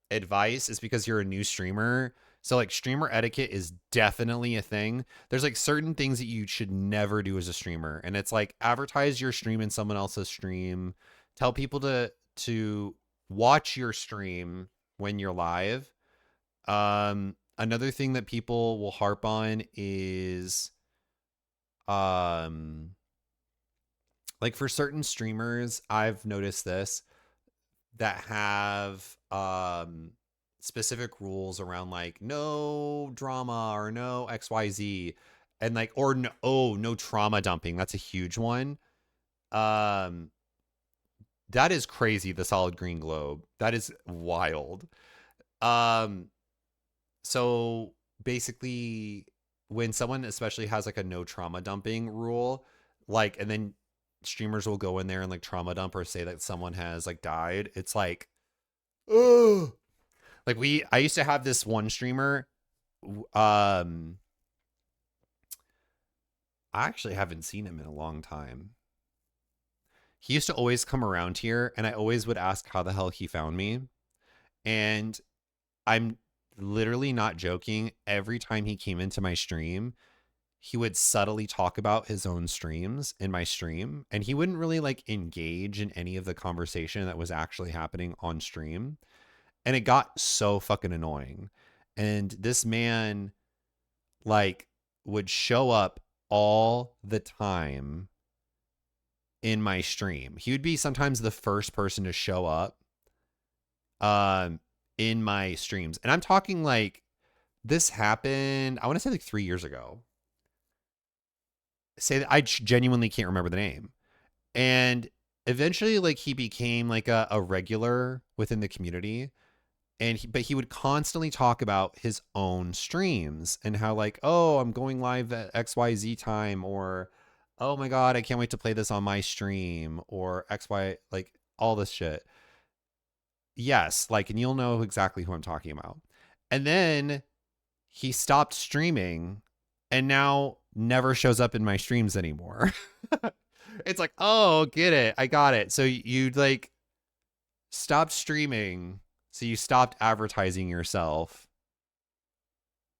advice is because you're a new streamer. So like streamer etiquette is definitely a thing. There's like certain things that you should never do as a streamer. And it's like advertise your stream in someone else's stream. Tell people to watch your stream when you're live. Another thing that people will harp on is um like for certain streamers, I've noticed this that have specific rules around like no drama or no XYZ and like or no, oh, no trauma dumping. That's a huge one. Um that is crazy, the solid green globe. That is wild. Um so basically when someone especially has like a no trauma dumping rule, like and then streamers will go in there and like trauma dump or say that someone has like died, it's like oh, like I used to have this one streamer, I actually haven't seen him in a long time. He used to always come around here and I always would ask how the hell he found me. And I'm literally not joking. Every time he came into my stream, he would subtly talk about his own streams in my stream. And he wouldn't really like engage in any of the conversation that was actually happening on stream. And it got so fucking annoying. And this man like would show up all the time in my stream. He would be sometimes the first person to show up in my streams. And I'm talking like this happened, I want to say like 3 years ago. Say that I genuinely can't remember the name. And eventually like he became like a regular within the community. And but he would constantly talk about his own streams and how like, oh, I'm going live at XYZ time, or oh my God, I can't wait to play this on my stream, or XY, like all this shit. Yes, like, and you'll know exactly who I'm talking about. And then he stopped streaming and now never shows up in my streams anymore. It's like, oh, get it. I got it. So you like stopped streaming. So you stopped advertising yourself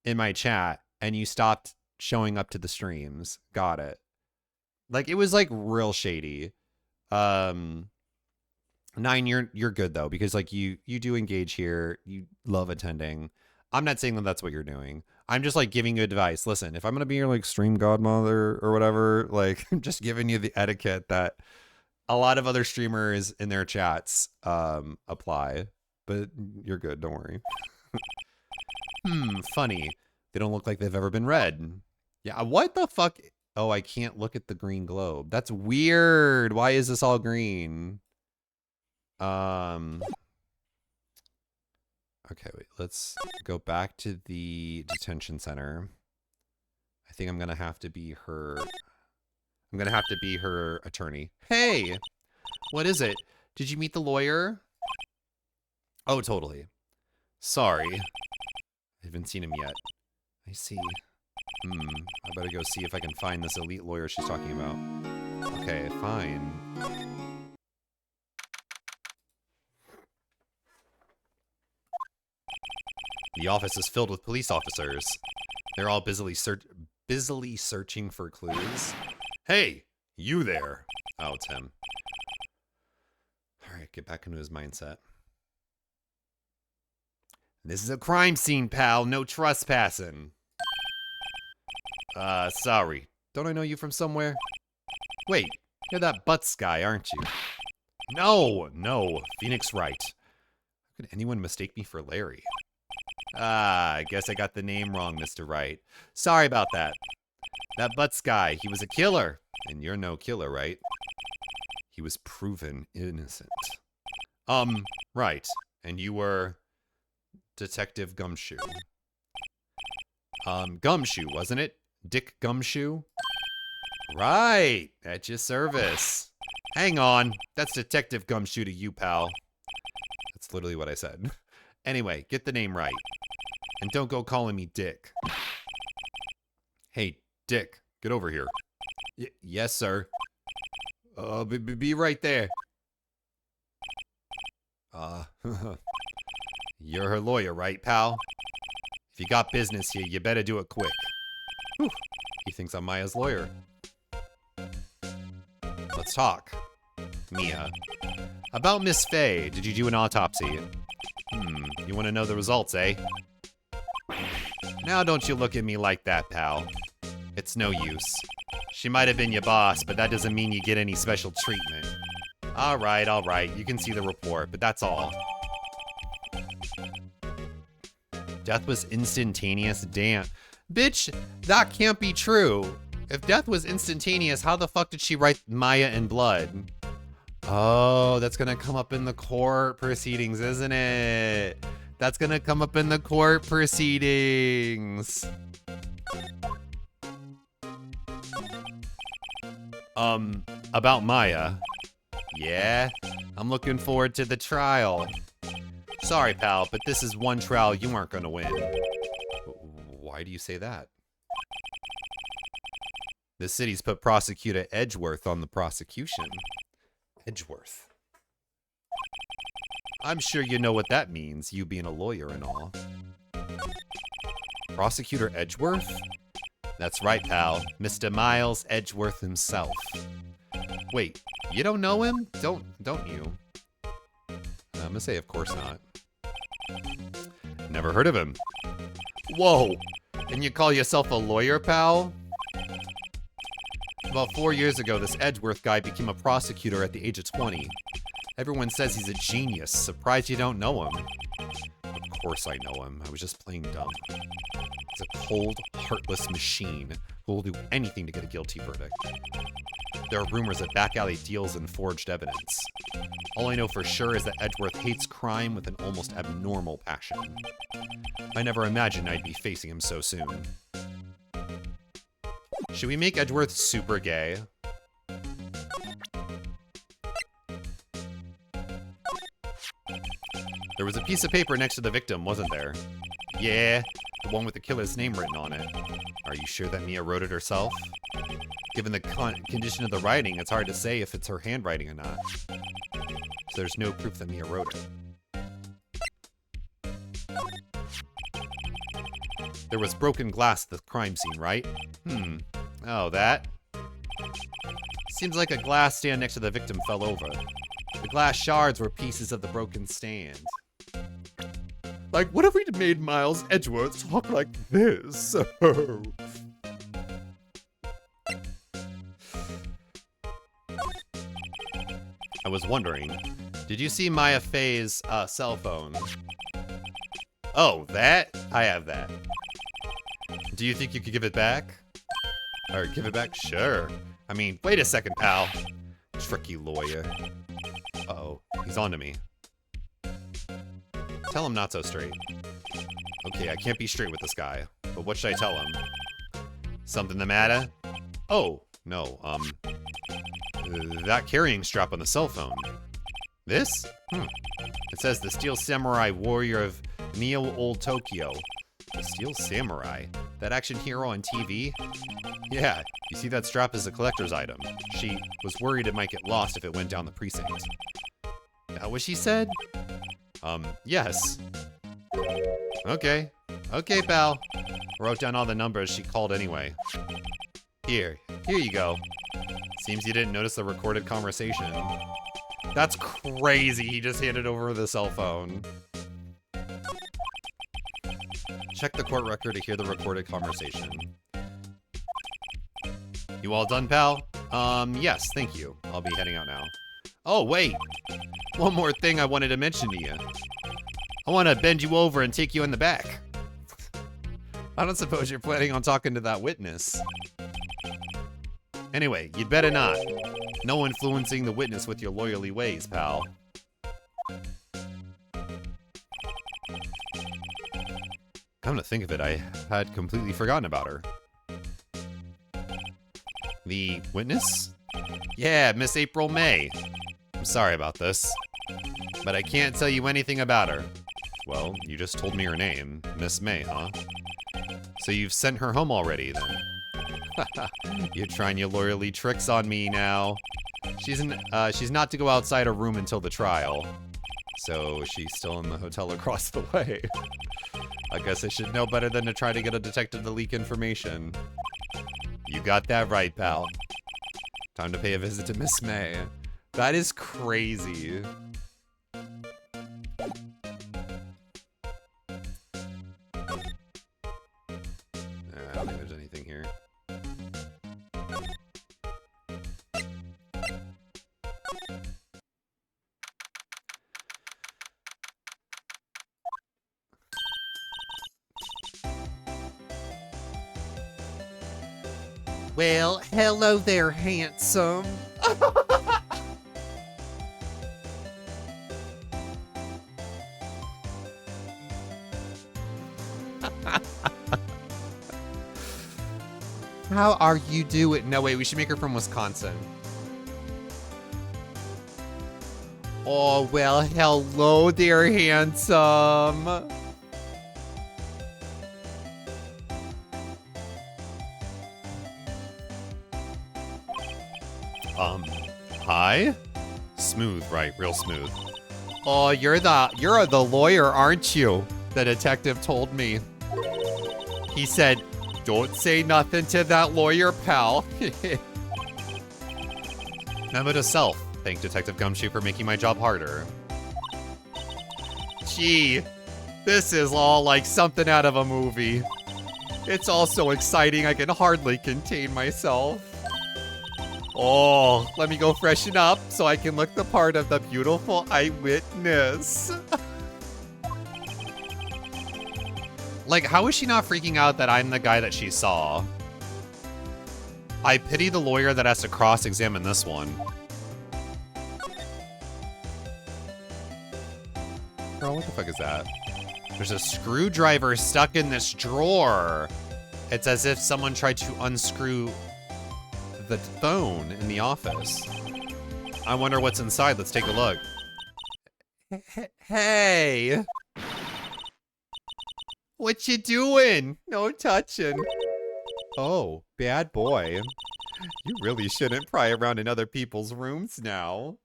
in my chat and you stopped showing up to the streams. Got it. Like it was like real shady. Nine, you're good though, because like you do engage here. You love attending. I'm not saying that that's what you're doing. I'm just like giving you advice. Listen, if I'm gonna be your like stream godmother or whatever, like I'm just giving you the etiquette that a lot of other streamers in their chats apply. But you're good. Don't worry. Funny. They don't look like they've ever been read. Yeah, what the fuck? Oh, I can't look at the green globe. That's weird. Why is this all green? Okay, wait. Let's go back to the detention center. I think I'm gonna have to be her. I'm gonna have to be her attorney. Hey, what is it? Did you meet the lawyer? Oh, totally. Sorry. I haven't seen him yet. I see. I better go see if I can find this elite lawyer she's talking about. Okay, fine. The office is filled with police officers. They're all busily searching for clues. Hey, you there. Oh, it's him. All right, get back into his mindset. This is a crime scene, pal. No trespassing. Sorry. Don't I know you from somewhere? Wait, you're that Butts guy, aren't you? No. Phoenix Wright. How could anyone mistake me for Larry? I guess I got the name wrong, Mr. Wright. Sorry about that. That Butts guy, he was a killer. And you're no killer, right? He was proven innocent. Right. And you were... Detective Gumshoe. Gumshoe, wasn't it? Dick Gumshoe? Right, at your service. Hang on, that's Detective Gumshoe to you, pal. That's literally what I said. Anyway, get the name right. And don't go calling me Dick. Hey, Dick, Get over here. Yes, sir. Be right there. You're her lawyer, right, pal? If you got business here, you better do it quick. Whew. He thinks I'm Maya's lawyer. Let's talk. Mia. About Miss Faye, did you do an autopsy? You want to know the results, eh? Now don't you look at me like that, pal. It's no use. She might have been your boss, but that doesn't mean you get any special treatment. Alright, you can see the report, but that's all. Death was instantaneous? Damn. Bitch, that can't be true. If death was instantaneous, how the fuck did she write Maya in blood? Oh, that's gonna come up in the court proceedings, isn't it? That's gonna come up in the court proceedings. About Maya. Yeah, I'm looking forward to the trial. Sorry, pal, but this is one trial you aren't gonna win. Why do you say that? The city's put Prosecutor Edgeworth on the prosecution. Edgeworth. I'm sure you know what that means, you being a lawyer and all. Prosecutor Edgeworth? That's right, pal. Mr. Miles Edgeworth himself. Wait, you don't know him? Don't you? I'm gonna say of course not. Never heard of him. Whoa! And you call yourself a lawyer, pal? About 4 years ago, this Edgeworth guy became a prosecutor at the age of 20. Everyone says he's a genius. Surprised you don't know him. Of course I know him. I was just playing dumb. He's a cold, heartless machine who will do anything to get a guilty verdict. There are rumors of back alley deals and forged evidence. All I know for sure is that Edgeworth hates crime with an almost abnormal passion. I never imagined I'd be facing him so soon. Should we make Edgeworth super gay? There was a piece of paper next to the victim, wasn't there? Yeah, the one with the killer's name written on it. Are you sure that Mia wrote it herself? Given the condition of the writing, it's hard to say if it's her handwriting or not. So there's no proof that Mia wrote it. There was broken glass at the crime scene, right? Oh, that? Seems like a glass stand next to the victim fell over. The glass shards were pieces of the broken stand. Like, what if we made Miles Edgeworth talk like this? I was wondering, did you see Maya Faye's cell phone? Oh, that? I have that. Do you think you could give it back? Or give it back? Sure. I mean, wait a second, pal. Tricky lawyer. Uh-oh, he's on to me. Tell him not so straight. Okay, I can't be straight with this guy, but what should I tell him? Something the matter? Oh, no, that carrying strap on the cell phone. This? It says the Steel Samurai Warrior of Neo Old Tokyo. The Steel Samurai? That action hero on TV? Yeah, you see that strap is a collector's item. She was worried it might get lost if it went down the precinct. That what she said? Yes. Okay. Okay, pal. Wrote down all the numbers she called anyway. Here you go. Seems you didn't notice the recorded conversation. That's crazy, he just handed over the cell phone. Check the court record to hear the recorded conversation. You all done, pal? Yes, thank you. I'll be heading out now. Oh, wait! One more thing I wanted to mention to you. I want to bend you over and take you in the back. I don't suppose you're planning on talking to that witness. Anyway, you'd better not. No influencing the witness with your lawyerly ways, pal. Come to think of it, I had completely forgotten about her. The witness? Yeah, Miss April May. I'm sorry about this, but I can't tell you anything about her. Well, you just told me her name. Miss May, huh? So you've sent her home already, then? You're trying your lawyerly tricks on me now. She's not to go outside her room until the trial. So she's still in the hotel across the way. I guess I should know better than to try to get a detective to leak information. You got that right, pal. Time to pay a visit to Miss May. That is crazy. I don't think there's anything here. Well, hello there, handsome. How are you doing? No, wait, we should make her from Wisconsin. Oh, well, hello there, handsome. Hi? Smooth, right? Real smooth. Oh, you're the lawyer, aren't you? The detective told me. He said, don't say nothing to that lawyer, pal. Memo to self. Thank Detective Gumshoe for making my job harder. Gee, this is all like something out of a movie. It's all so exciting I can hardly contain myself. Oh, let me go freshen up so I can look the part of the beautiful eyewitness. Like, how is she not freaking out that I'm the guy that she saw? I pity the lawyer that has to cross-examine this one. Girl, what the fuck is that? There's a screwdriver stuck in this drawer. It's as if someone tried to unscrew the phone in the office. I wonder what's inside. Let's take a look. Hey! What you doing? No touching. Oh, bad boy. You really shouldn't pry around in other people's rooms now.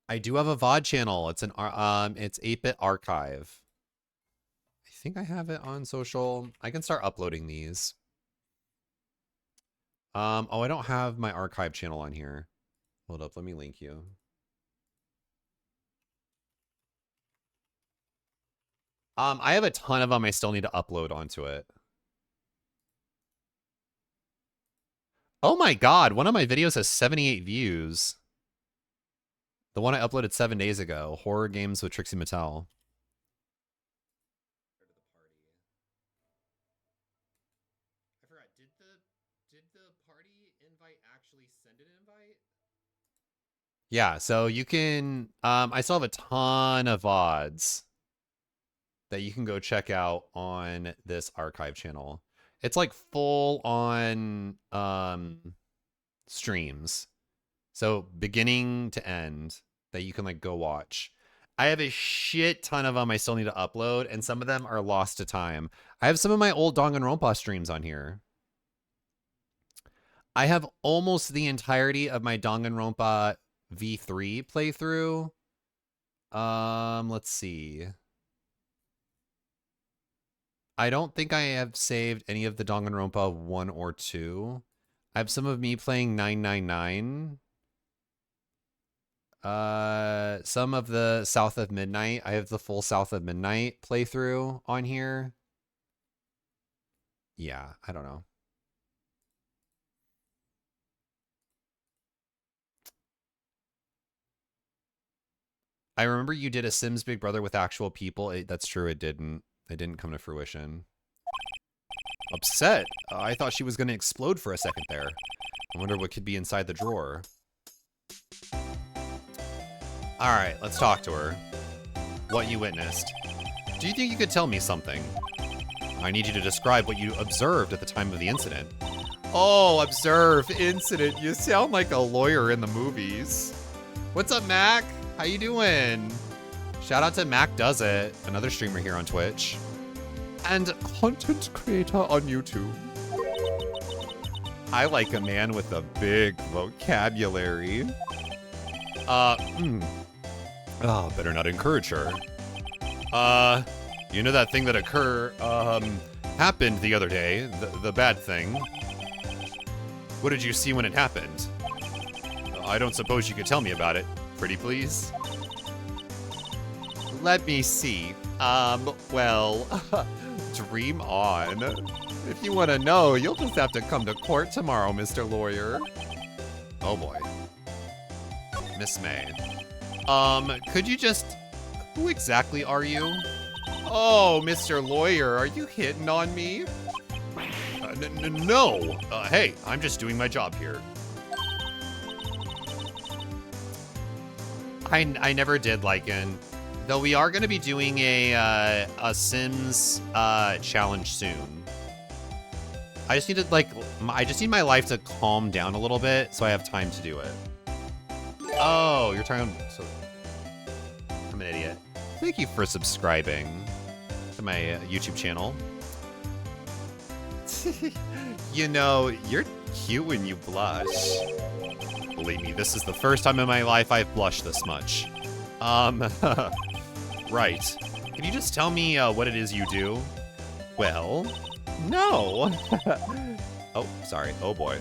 I do have a VOD channel. It's it's 8-Bit Archive. I think I have it on social. I can start uploading these. Oh, I don't have my archive channel on here. Hold up, let me link you. I have a ton of them I still need to upload onto it. Oh my god, one of my videos has 78 views. The one I uploaded 7 days ago, Horror Games with Trixie Mattel. I forgot, did the party invite actually send an invite? Yeah, so you can, I still have a ton of VODs that you can go check out on this archive channel. It's like full on streams. So beginning to end that you can like go watch. I have a shit ton of them I still need to upload, and some of them are lost to time. I have some of my old Danganronpa streams on here. I have almost the entirety of my Danganronpa V3 playthrough. Let's see. I don't think I have saved any of the Danganronpa 1 or 2. I have some of me playing 999. Some of the South of Midnight. I have the full South of Midnight playthrough on here. Yeah, I don't know. I remember you did a Sims Big Brother with actual people. That's true, it didn't. It didn't come to fruition. Upset. I thought she was going to explode for a second there. I wonder what could be inside the drawer. Alright, let's talk to her. What you witnessed. Do you think you could tell me something? I need you to describe what you observed at the time of the incident. Oh, observe, incident. You sound like a lawyer in the movies. What's up, Mac? How you doing? Shout out to Mac Does It, another streamer here on Twitch. and content creator on YouTube. I like a man with a big vocabulary. Oh, better not encourage her. You know that thing that happened the other day, the bad thing? What did you see when it happened? I don't suppose you could tell me about it, pretty please? Let me see. Well, dream on. If you want to know, you'll just have to come to court tomorrow, Mr. Lawyer. Oh boy. Miss May. Could you just... Who exactly are you? Oh, Mr. Lawyer, are you hitting on me? No. Hey, I'm just doing my job here. I never did Lycan. Though we are going to be doing a Sims challenge soon. I just need my life to calm down a little bit so I have time to do it. Oh, you're talking. So, I'm an idiot. Thank you for subscribing to my YouTube channel. You know, you're cute when you blush. Believe me, this is the first time in my life I've blushed this much. Right. Can you just tell me what it is you do? Well, no. Oh, sorry. Oh boy.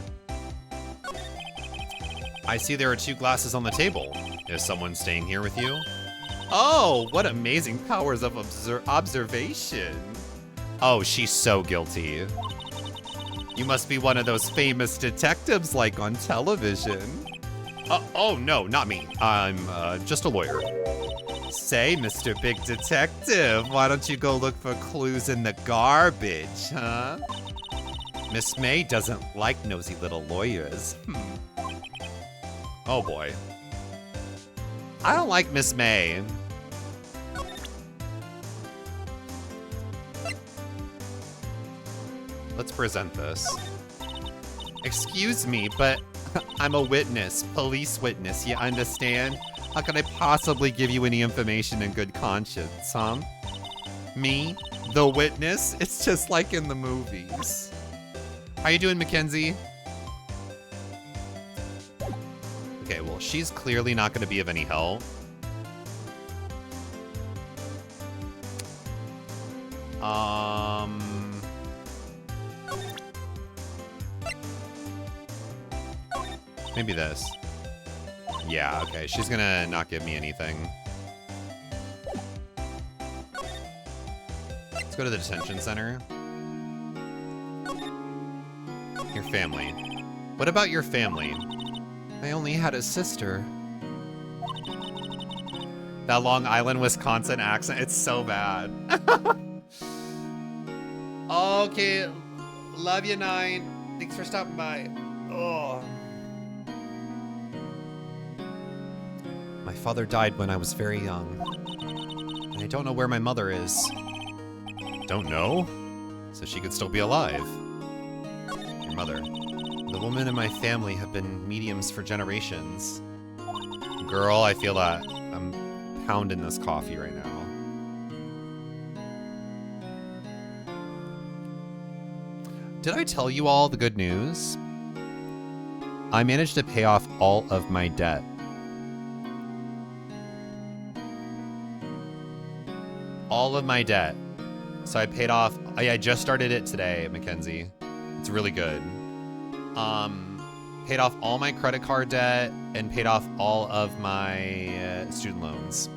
I see there are 2 glasses on the table. Is someone staying here with you? Oh, what amazing powers of observation. Oh, she's so guilty. You must be one of those famous detectives like on television. Oh, no, not me. I'm just a lawyer. Say, Mr. Big Detective, why don't you go look for clues in the garbage, huh? Miss May doesn't like nosy little lawyers. Oh boy. I don't like Miss May. Let's present this. Excuse me, but I'm a witness, police witness, you understand? How can I possibly give you any information in good conscience, huh? Me, the witness? It's just like in the movies. How you doing, Mackenzie? Okay, well, she's clearly not going to be of any help. Maybe this. Yeah, okay, she's gonna not give me anything. Let's go to the detention center. Your family. What about your family? I only had a sister. That Long Island, Wisconsin accent, it's so bad. Okay, love you, Nine. Thanks for stopping by. Oh. My father died when I was very young. And I don't know where my mother is. Don't know? So she could still be alive. Your mother. The women in my family have been mediums for generations. Girl, I feel that. I'm pounding this coffee right now. Did I tell you all the good news? I managed to pay off all of my debt. All of my debt. So I paid off, I just started it today, Mackenzie. It's really good. Paid off all my credit card debt and paid off all of my student loans.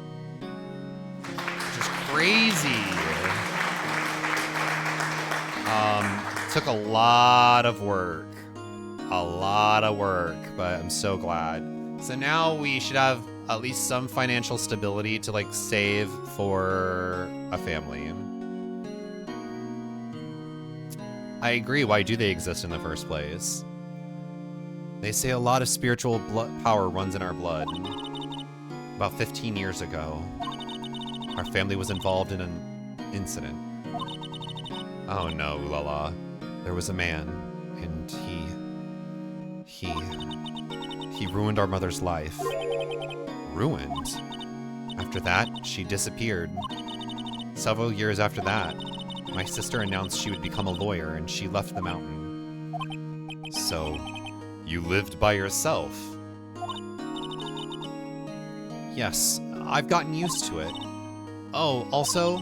Which is crazy. Took a lot of work. But I'm so glad. So now we should have at least some financial stability to like save for a family. I agree. Why do they exist in the first place? They say a lot of spiritual power runs in our blood. About 15 years ago, our family was involved in an incident. Oh no, Lala. There was a man, and he ruined our mother's life. Ruined? After that, she disappeared. Several years after that, My sister announced she would become a lawyer, and she left the mountain. So, you lived by yourself? Yes, I've gotten used to it. Oh, also,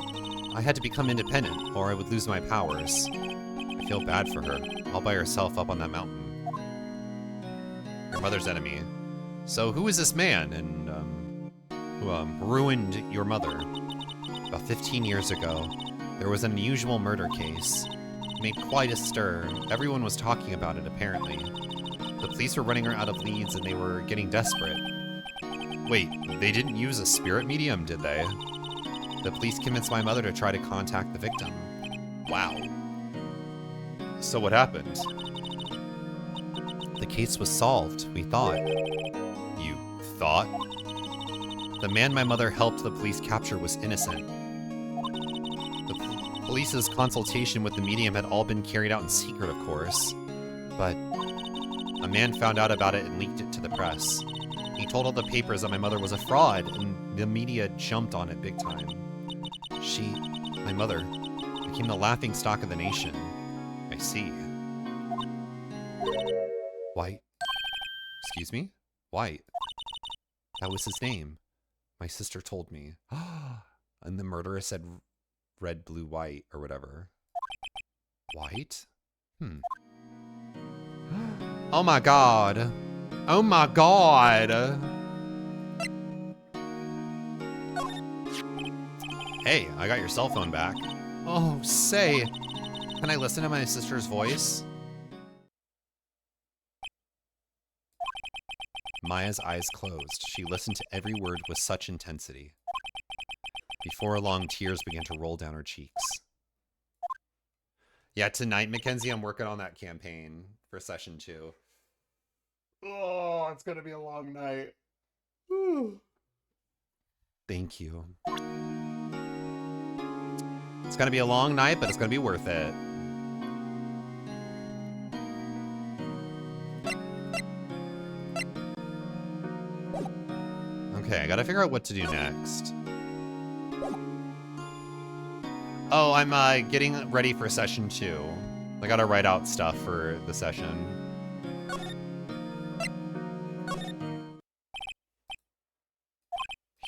I had to become independent, or I would lose my powers. I feel bad for her, all by herself up on that mountain. Your mother's enemy. So who is this man, and, who, ruined your mother? About 15 years ago, there was an unusual murder case. It made quite a stir. Everyone was talking about it, apparently. The police were running out of leads, and they were getting desperate. Wait, they didn't use a spirit medium, did they? The police convinced my mother to try to contact the victim. Wow. So what happened? The case was solved, we thought. You thought? The man my mother helped the police capture was innocent. The police's consultation with the medium had all been carried out in secret, of course. But a man found out about it and leaked it to the press. He told all the papers that my mother was a fraud, and the media jumped on it big time. She, my mother, became the laughingstock of the nation. I see. White. Excuse me? White. That was his name. My sister told me. And the murderer said red, blue, white, or whatever. White? Oh my god. Oh my god. Hey, I got your cell phone back. Oh, say. Can I listen to my sister's voice? Maya's eyes closed. She listened to every word with such intensity. Before long, tears began to roll down her cheeks. Yeah, tonight, Mackenzie, I'm working on that campaign for session 2. Oh, it's gonna be a long night. Whew. Thank you. It's gonna be a long night, but it's gonna be worth it. Okay, I gotta figure out what to do next. Oh, I'm getting ready for session 2. I gotta write out stuff for the session.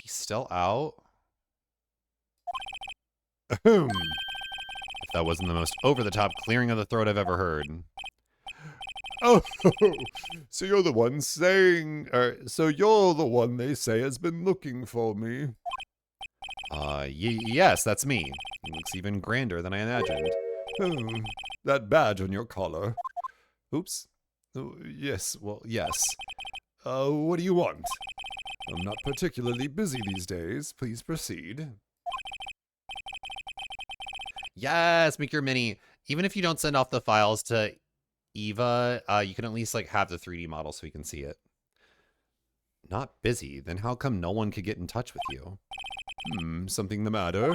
He's still out? Ahem. If that wasn't the most over-the-top clearing of the throat I've ever heard. Oh, so you're the one saying, so you're the one they say has been looking for me. Yes, that's me. He looks even grander than I imagined. Oh, that badge on your collar. Oops. Oh, yes, well, yes. What do you want? I'm not particularly busy these days. Please proceed. Yes, make your mini. Even if you don't send off the files to Eva, you can at least like have the 3D model so we can see it. Not busy? Then how come no one could get in touch with you? Something the matter?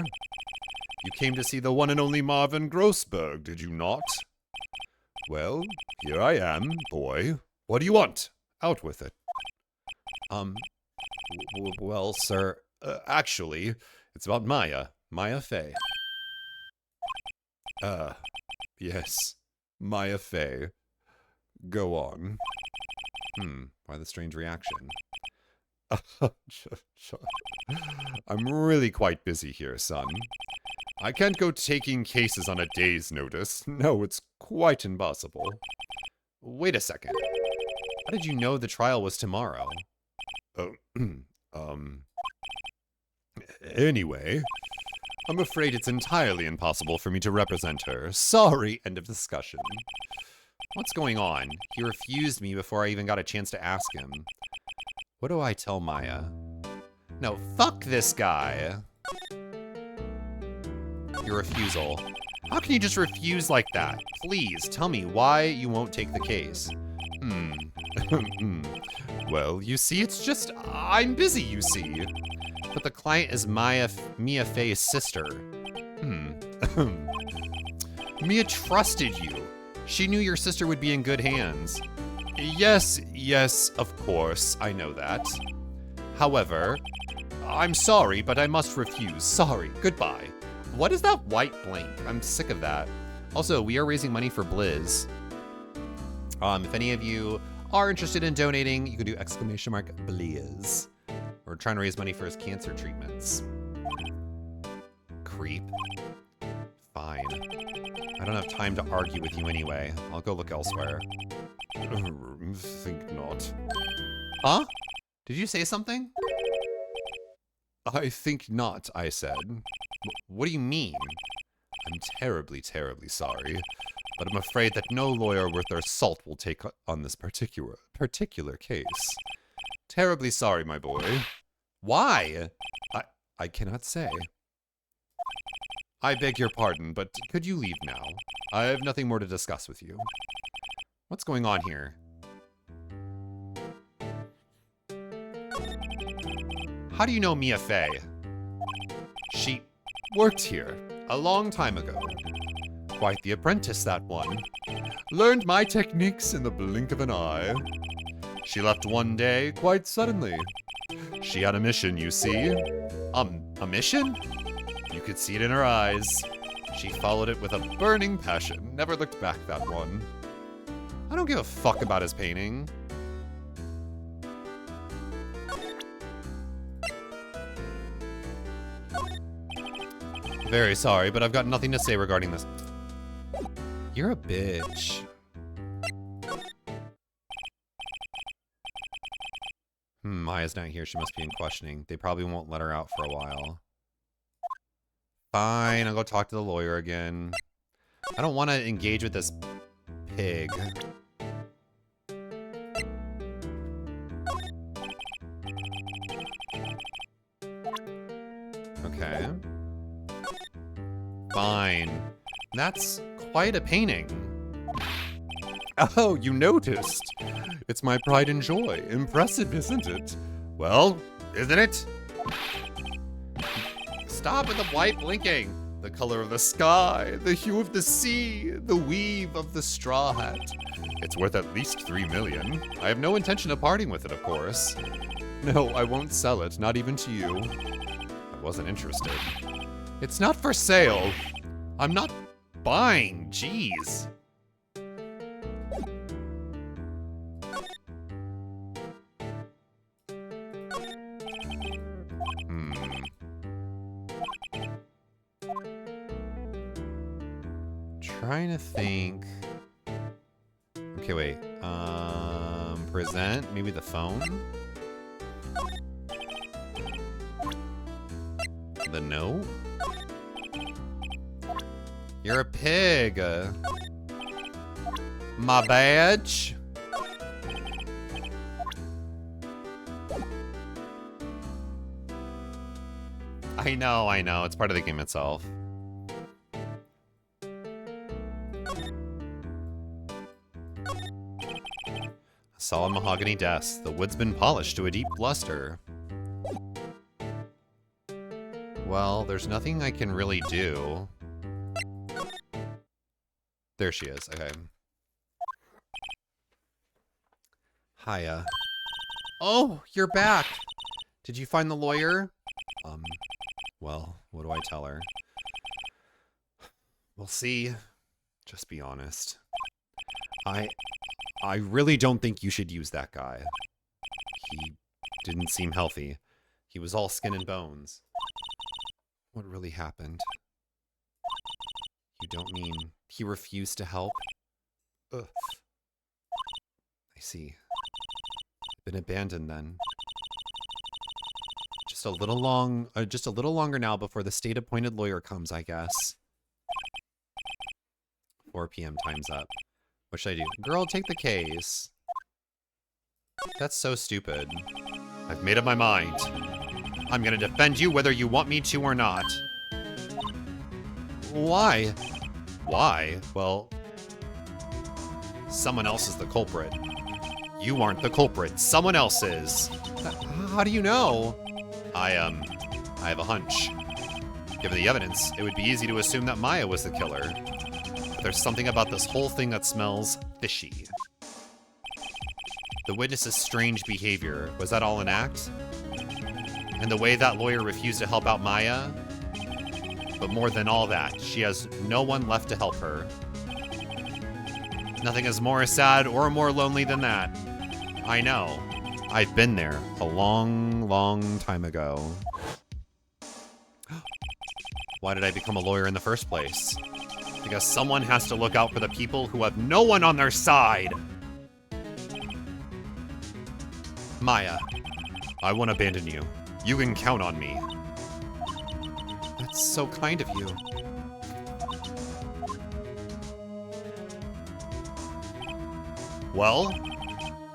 You came to see the one and only Marvin Grossberg, did you not? Well, here I am, boy. What do you want? Out with it. Well, sir, Actually, it's about Maya Fey. Yes, Maya Fey. Go on. Why the strange reaction? I'm really quite busy here, son. I can't go taking cases on a day's notice. No, it's quite impossible. Wait a second. How did you know the trial was tomorrow? Anyway, I'm afraid it's entirely impossible for me to represent her. Sorry, end of discussion. What's going on? He refused me before I even got a chance to ask him. What do I tell Maya? No, fuck this guy. Your refusal. How can you just refuse like that? Please, tell me why you won't take the case. Well, you see, it's just, I'm busy, you see. But the client is Mia Fey's sister. Mia trusted you. She knew your sister would be in good hands. Yes, of course, I know that. However, I'm sorry, but I must refuse. Sorry, goodbye. What is that white blank? I'm sick of that. Also, we are raising money for Blizz. If any of you are interested in donating, you can do !Blizz. We're trying to raise money for his cancer treatments. Creep. Fine. I don't have time to argue with you anyway. I'll go look elsewhere. Think not. Huh? Did you say something? I think not, I said. What do you mean? I'm terribly, terribly sorry, but I'm afraid that no lawyer worth their salt will take on this particular case. Terribly sorry, my boy. Why? I cannot say. I beg your pardon, but could you leave now? I have nothing more to discuss with you. What's going on here? How do you know Mia Fey? She worked here a long time ago. Quite the apprentice, that one. Learned my techniques in the blink of an eye. She left one day, quite suddenly. She had a mission, you see. A mission? You could see it in her eyes. She followed it with a burning passion. Never looked back, that one. I don't give a fuck about his painting. Very sorry, but I've got nothing to say regarding this. You're a bitch. Maya's not here. She must be in questioning. They probably won't let her out for a while. Fine, I'll go talk to the lawyer again. I don't want to engage with this pig. Okay. Fine. That's quite a painting. Oh, you noticed. It's my pride and joy. Impressive, isn't it? Well, isn't it? Stop with the white blinking. The color of the sky, the hue of the sea, the weave of the straw hat. It's worth at least 3 million. I have no intention of parting with it, of course. No, I won't sell it, not even to you. I wasn't interested. It's not for sale. I'm not buying, jeez. Trying to think. Okay, wait. Present, maybe the phone? The note? You're a pig. My badge? I know. It's part of the game itself. Solid mahogany desk. The wood's been polished to a deep luster. Well, there's nothing I can really do. There she is. Okay. Hiya. Oh, you're back. Did you find the lawyer? Well, what do I tell her? We'll see. Just be honest. I really don't think you should use that guy. He didn't seem healthy. He was all skin and bones. What really happened? You don't mean he refused to help? Ugh. I see. Been abandoned then. Just a little longer now before the state-appointed lawyer comes, I guess. 4 p.m. time's up. What should I do? Girl, take the case. That's so stupid. I've made up my mind. I'm gonna defend you whether you want me to or not. Why? Why? Well, someone else is the culprit. You aren't the culprit. Someone else is. How do you know? I have a hunch. Given the evidence, it would be easy to assume that Maya was the killer. But there's something about this whole thing that smells fishy. The witness's strange behavior, was that all an act? And the way that lawyer refused to help out Maya? But more than all that, she has no one left to help her. Nothing is more sad or more lonely than that. I know. I've been there a long, long time ago. Why did I become a lawyer in the first place? Because someone has to look out for the people who have no one on their side. Maya, I won't abandon you. You can count on me. That's so kind of you. Well,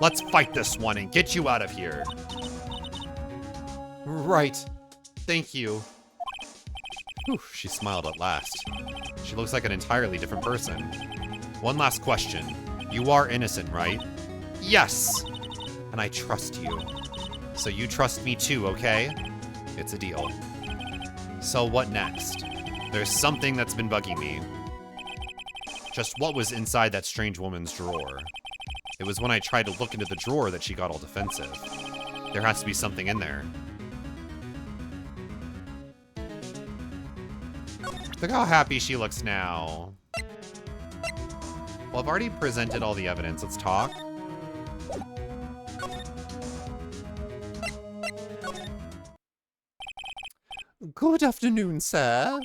let's fight this one and get you out of here. Right. Thank you. Whew, she smiled at last. She looks like an entirely different person. One last question. You are innocent, right? Yes! And I trust you. So you trust me too, okay? It's a deal. So what next? There's something that's been bugging me. Just what was inside that strange woman's drawer? It was when I tried to look into the drawer that she got all defensive. There has to be something in there. Look how happy she looks now. Well, I've already presented all the evidence. Let's talk. Good afternoon, sir.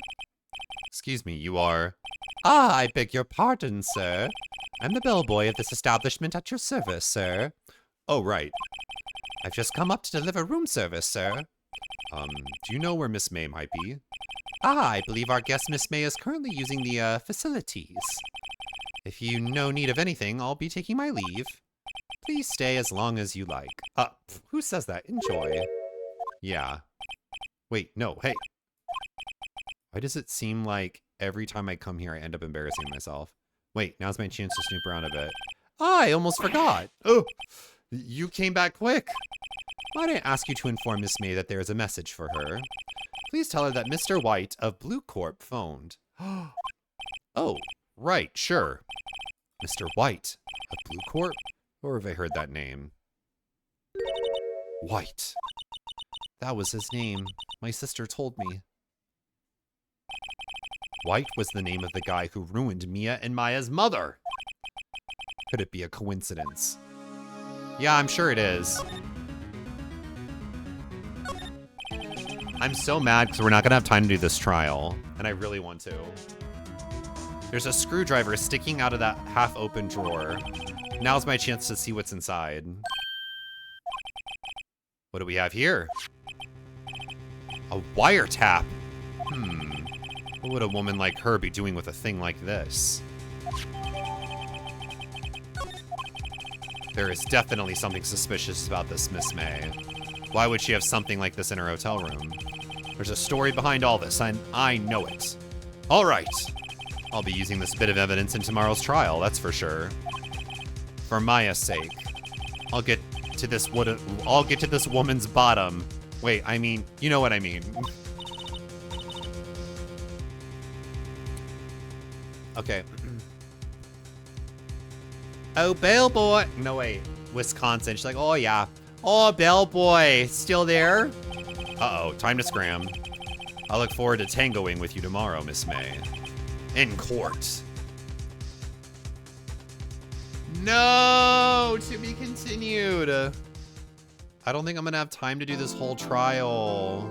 Excuse me, you are... Ah, I beg your pardon, sir. I'm the bellboy of this establishment at your service, sir. Oh, right. I've just come up to deliver room service, sir. Do you know where Miss May might be? Ah, I believe our guest Miss May is currently using the, facilities. If you no need of anything, I'll be taking my leave. Please stay as long as you like. Who says that? Enjoy. Yeah. Wait, no, hey. Why does it seem like every time I come here, I end up embarrassing myself? Wait, now's my chance to snoop around a bit. Ah, I almost forgot. Oh, you came back quick. Might I ask you to inform Miss May that there is a message for her? Please tell her that Mr. White of Blue Corp phoned. Oh, right, sure. Mr. White of Blue Corp? Or have I heard that name? White. That was his name. My sister told me. White was the name of the guy who ruined Mia and Maya's mother. Could it be a coincidence? Yeah, I'm sure it is. I'm so mad because we're not going to have time to do this trial, and I really want to. There's a screwdriver sticking out of that half-open drawer. Now's my chance to see what's inside. What do we have here? A wiretap. What would a woman like her be doing with a thing like this? There is definitely something suspicious about this Miss May. Why would she have something like this in her hotel room? There's a story behind all this, and I know it. All right. I'll be using this bit of evidence in tomorrow's trial, that's for sure. For Maya's sake. I'll get to this woman's bottom. Wait, I mean, you know what I mean. Okay. Oh, bellboy. No, wait. Wisconsin. She's like, oh, yeah. Oh, bellboy. Still there? Uh-oh. Time to scram. I look forward to tangoing with you tomorrow, Miss May. In court. No! To be continued. I don't think I'm going to have time to do this whole trial.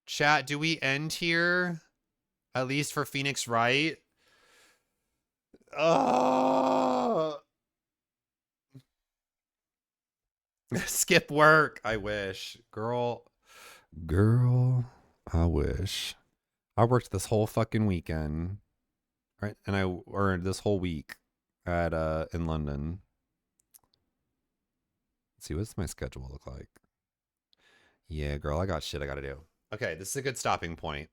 Chat, do we end here? At least for Phoenix Wright? Skip work. I wish. Girl, I wish. I worked this whole fucking weekend. Right? And I earned this whole week at in London. Let's see, what's my schedule look like? Yeah, girl, I got shit I gotta do. Okay, this is a good stopping point.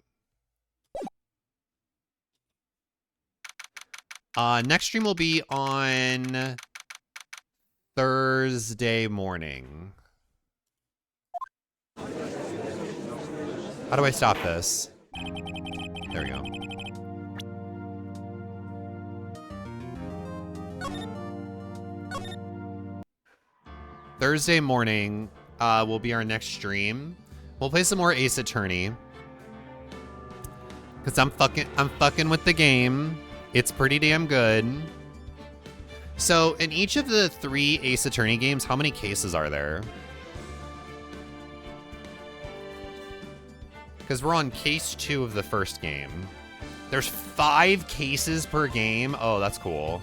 Next stream will be on Thursday morning. How do I stop this? There we go. Thursday morning, will be our next stream. We'll play some more Ace Attorney. Cause I'm fucking with the game. It's pretty damn good. So in each of the 3 Ace Attorney games, how many cases are there? Because we're on case 2 of the first game. There's 5 cases per game. Oh, that's cool.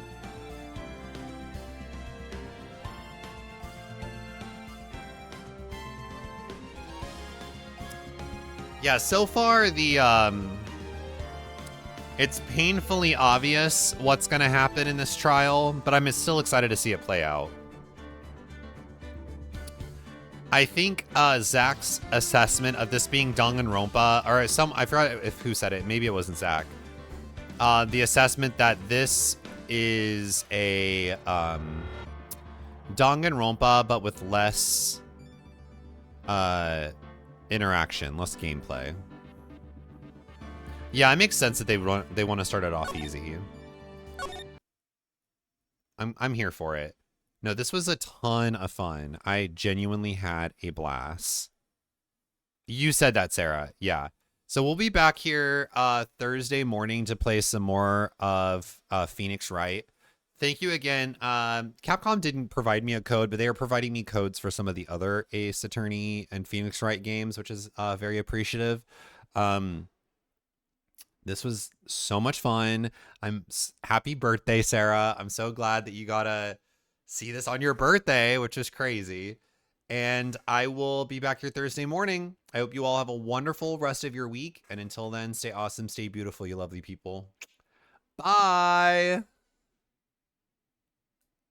Yeah, so far it's painfully obvious what's going to happen in this trial, but I'm still excited to see it play out. I think Zach's assessment of this being Danganronpa, or I forgot who said it. Maybe it wasn't Zach. The assessment that this is a Danganronpa, but with less interaction, less gameplay. Yeah, it makes sense that they want to start it off easy. I'm here for it. No, this was a ton of fun. I genuinely had a blast. You said that, Sarah. Yeah. So we'll be back here Thursday morning to play some more of Phoenix Wright. Thank you again. Capcom didn't provide me a code, but they are providing me codes for some of the other Ace Attorney and Phoenix Wright games, which is very appreciative. This was so much fun. Happy birthday, Sarah. I'm so glad that you got to see this on your birthday, which is crazy. And I will be back here Thursday morning. I hope you all have a wonderful rest of your week. And until then, stay awesome, stay beautiful, you lovely people. Bye.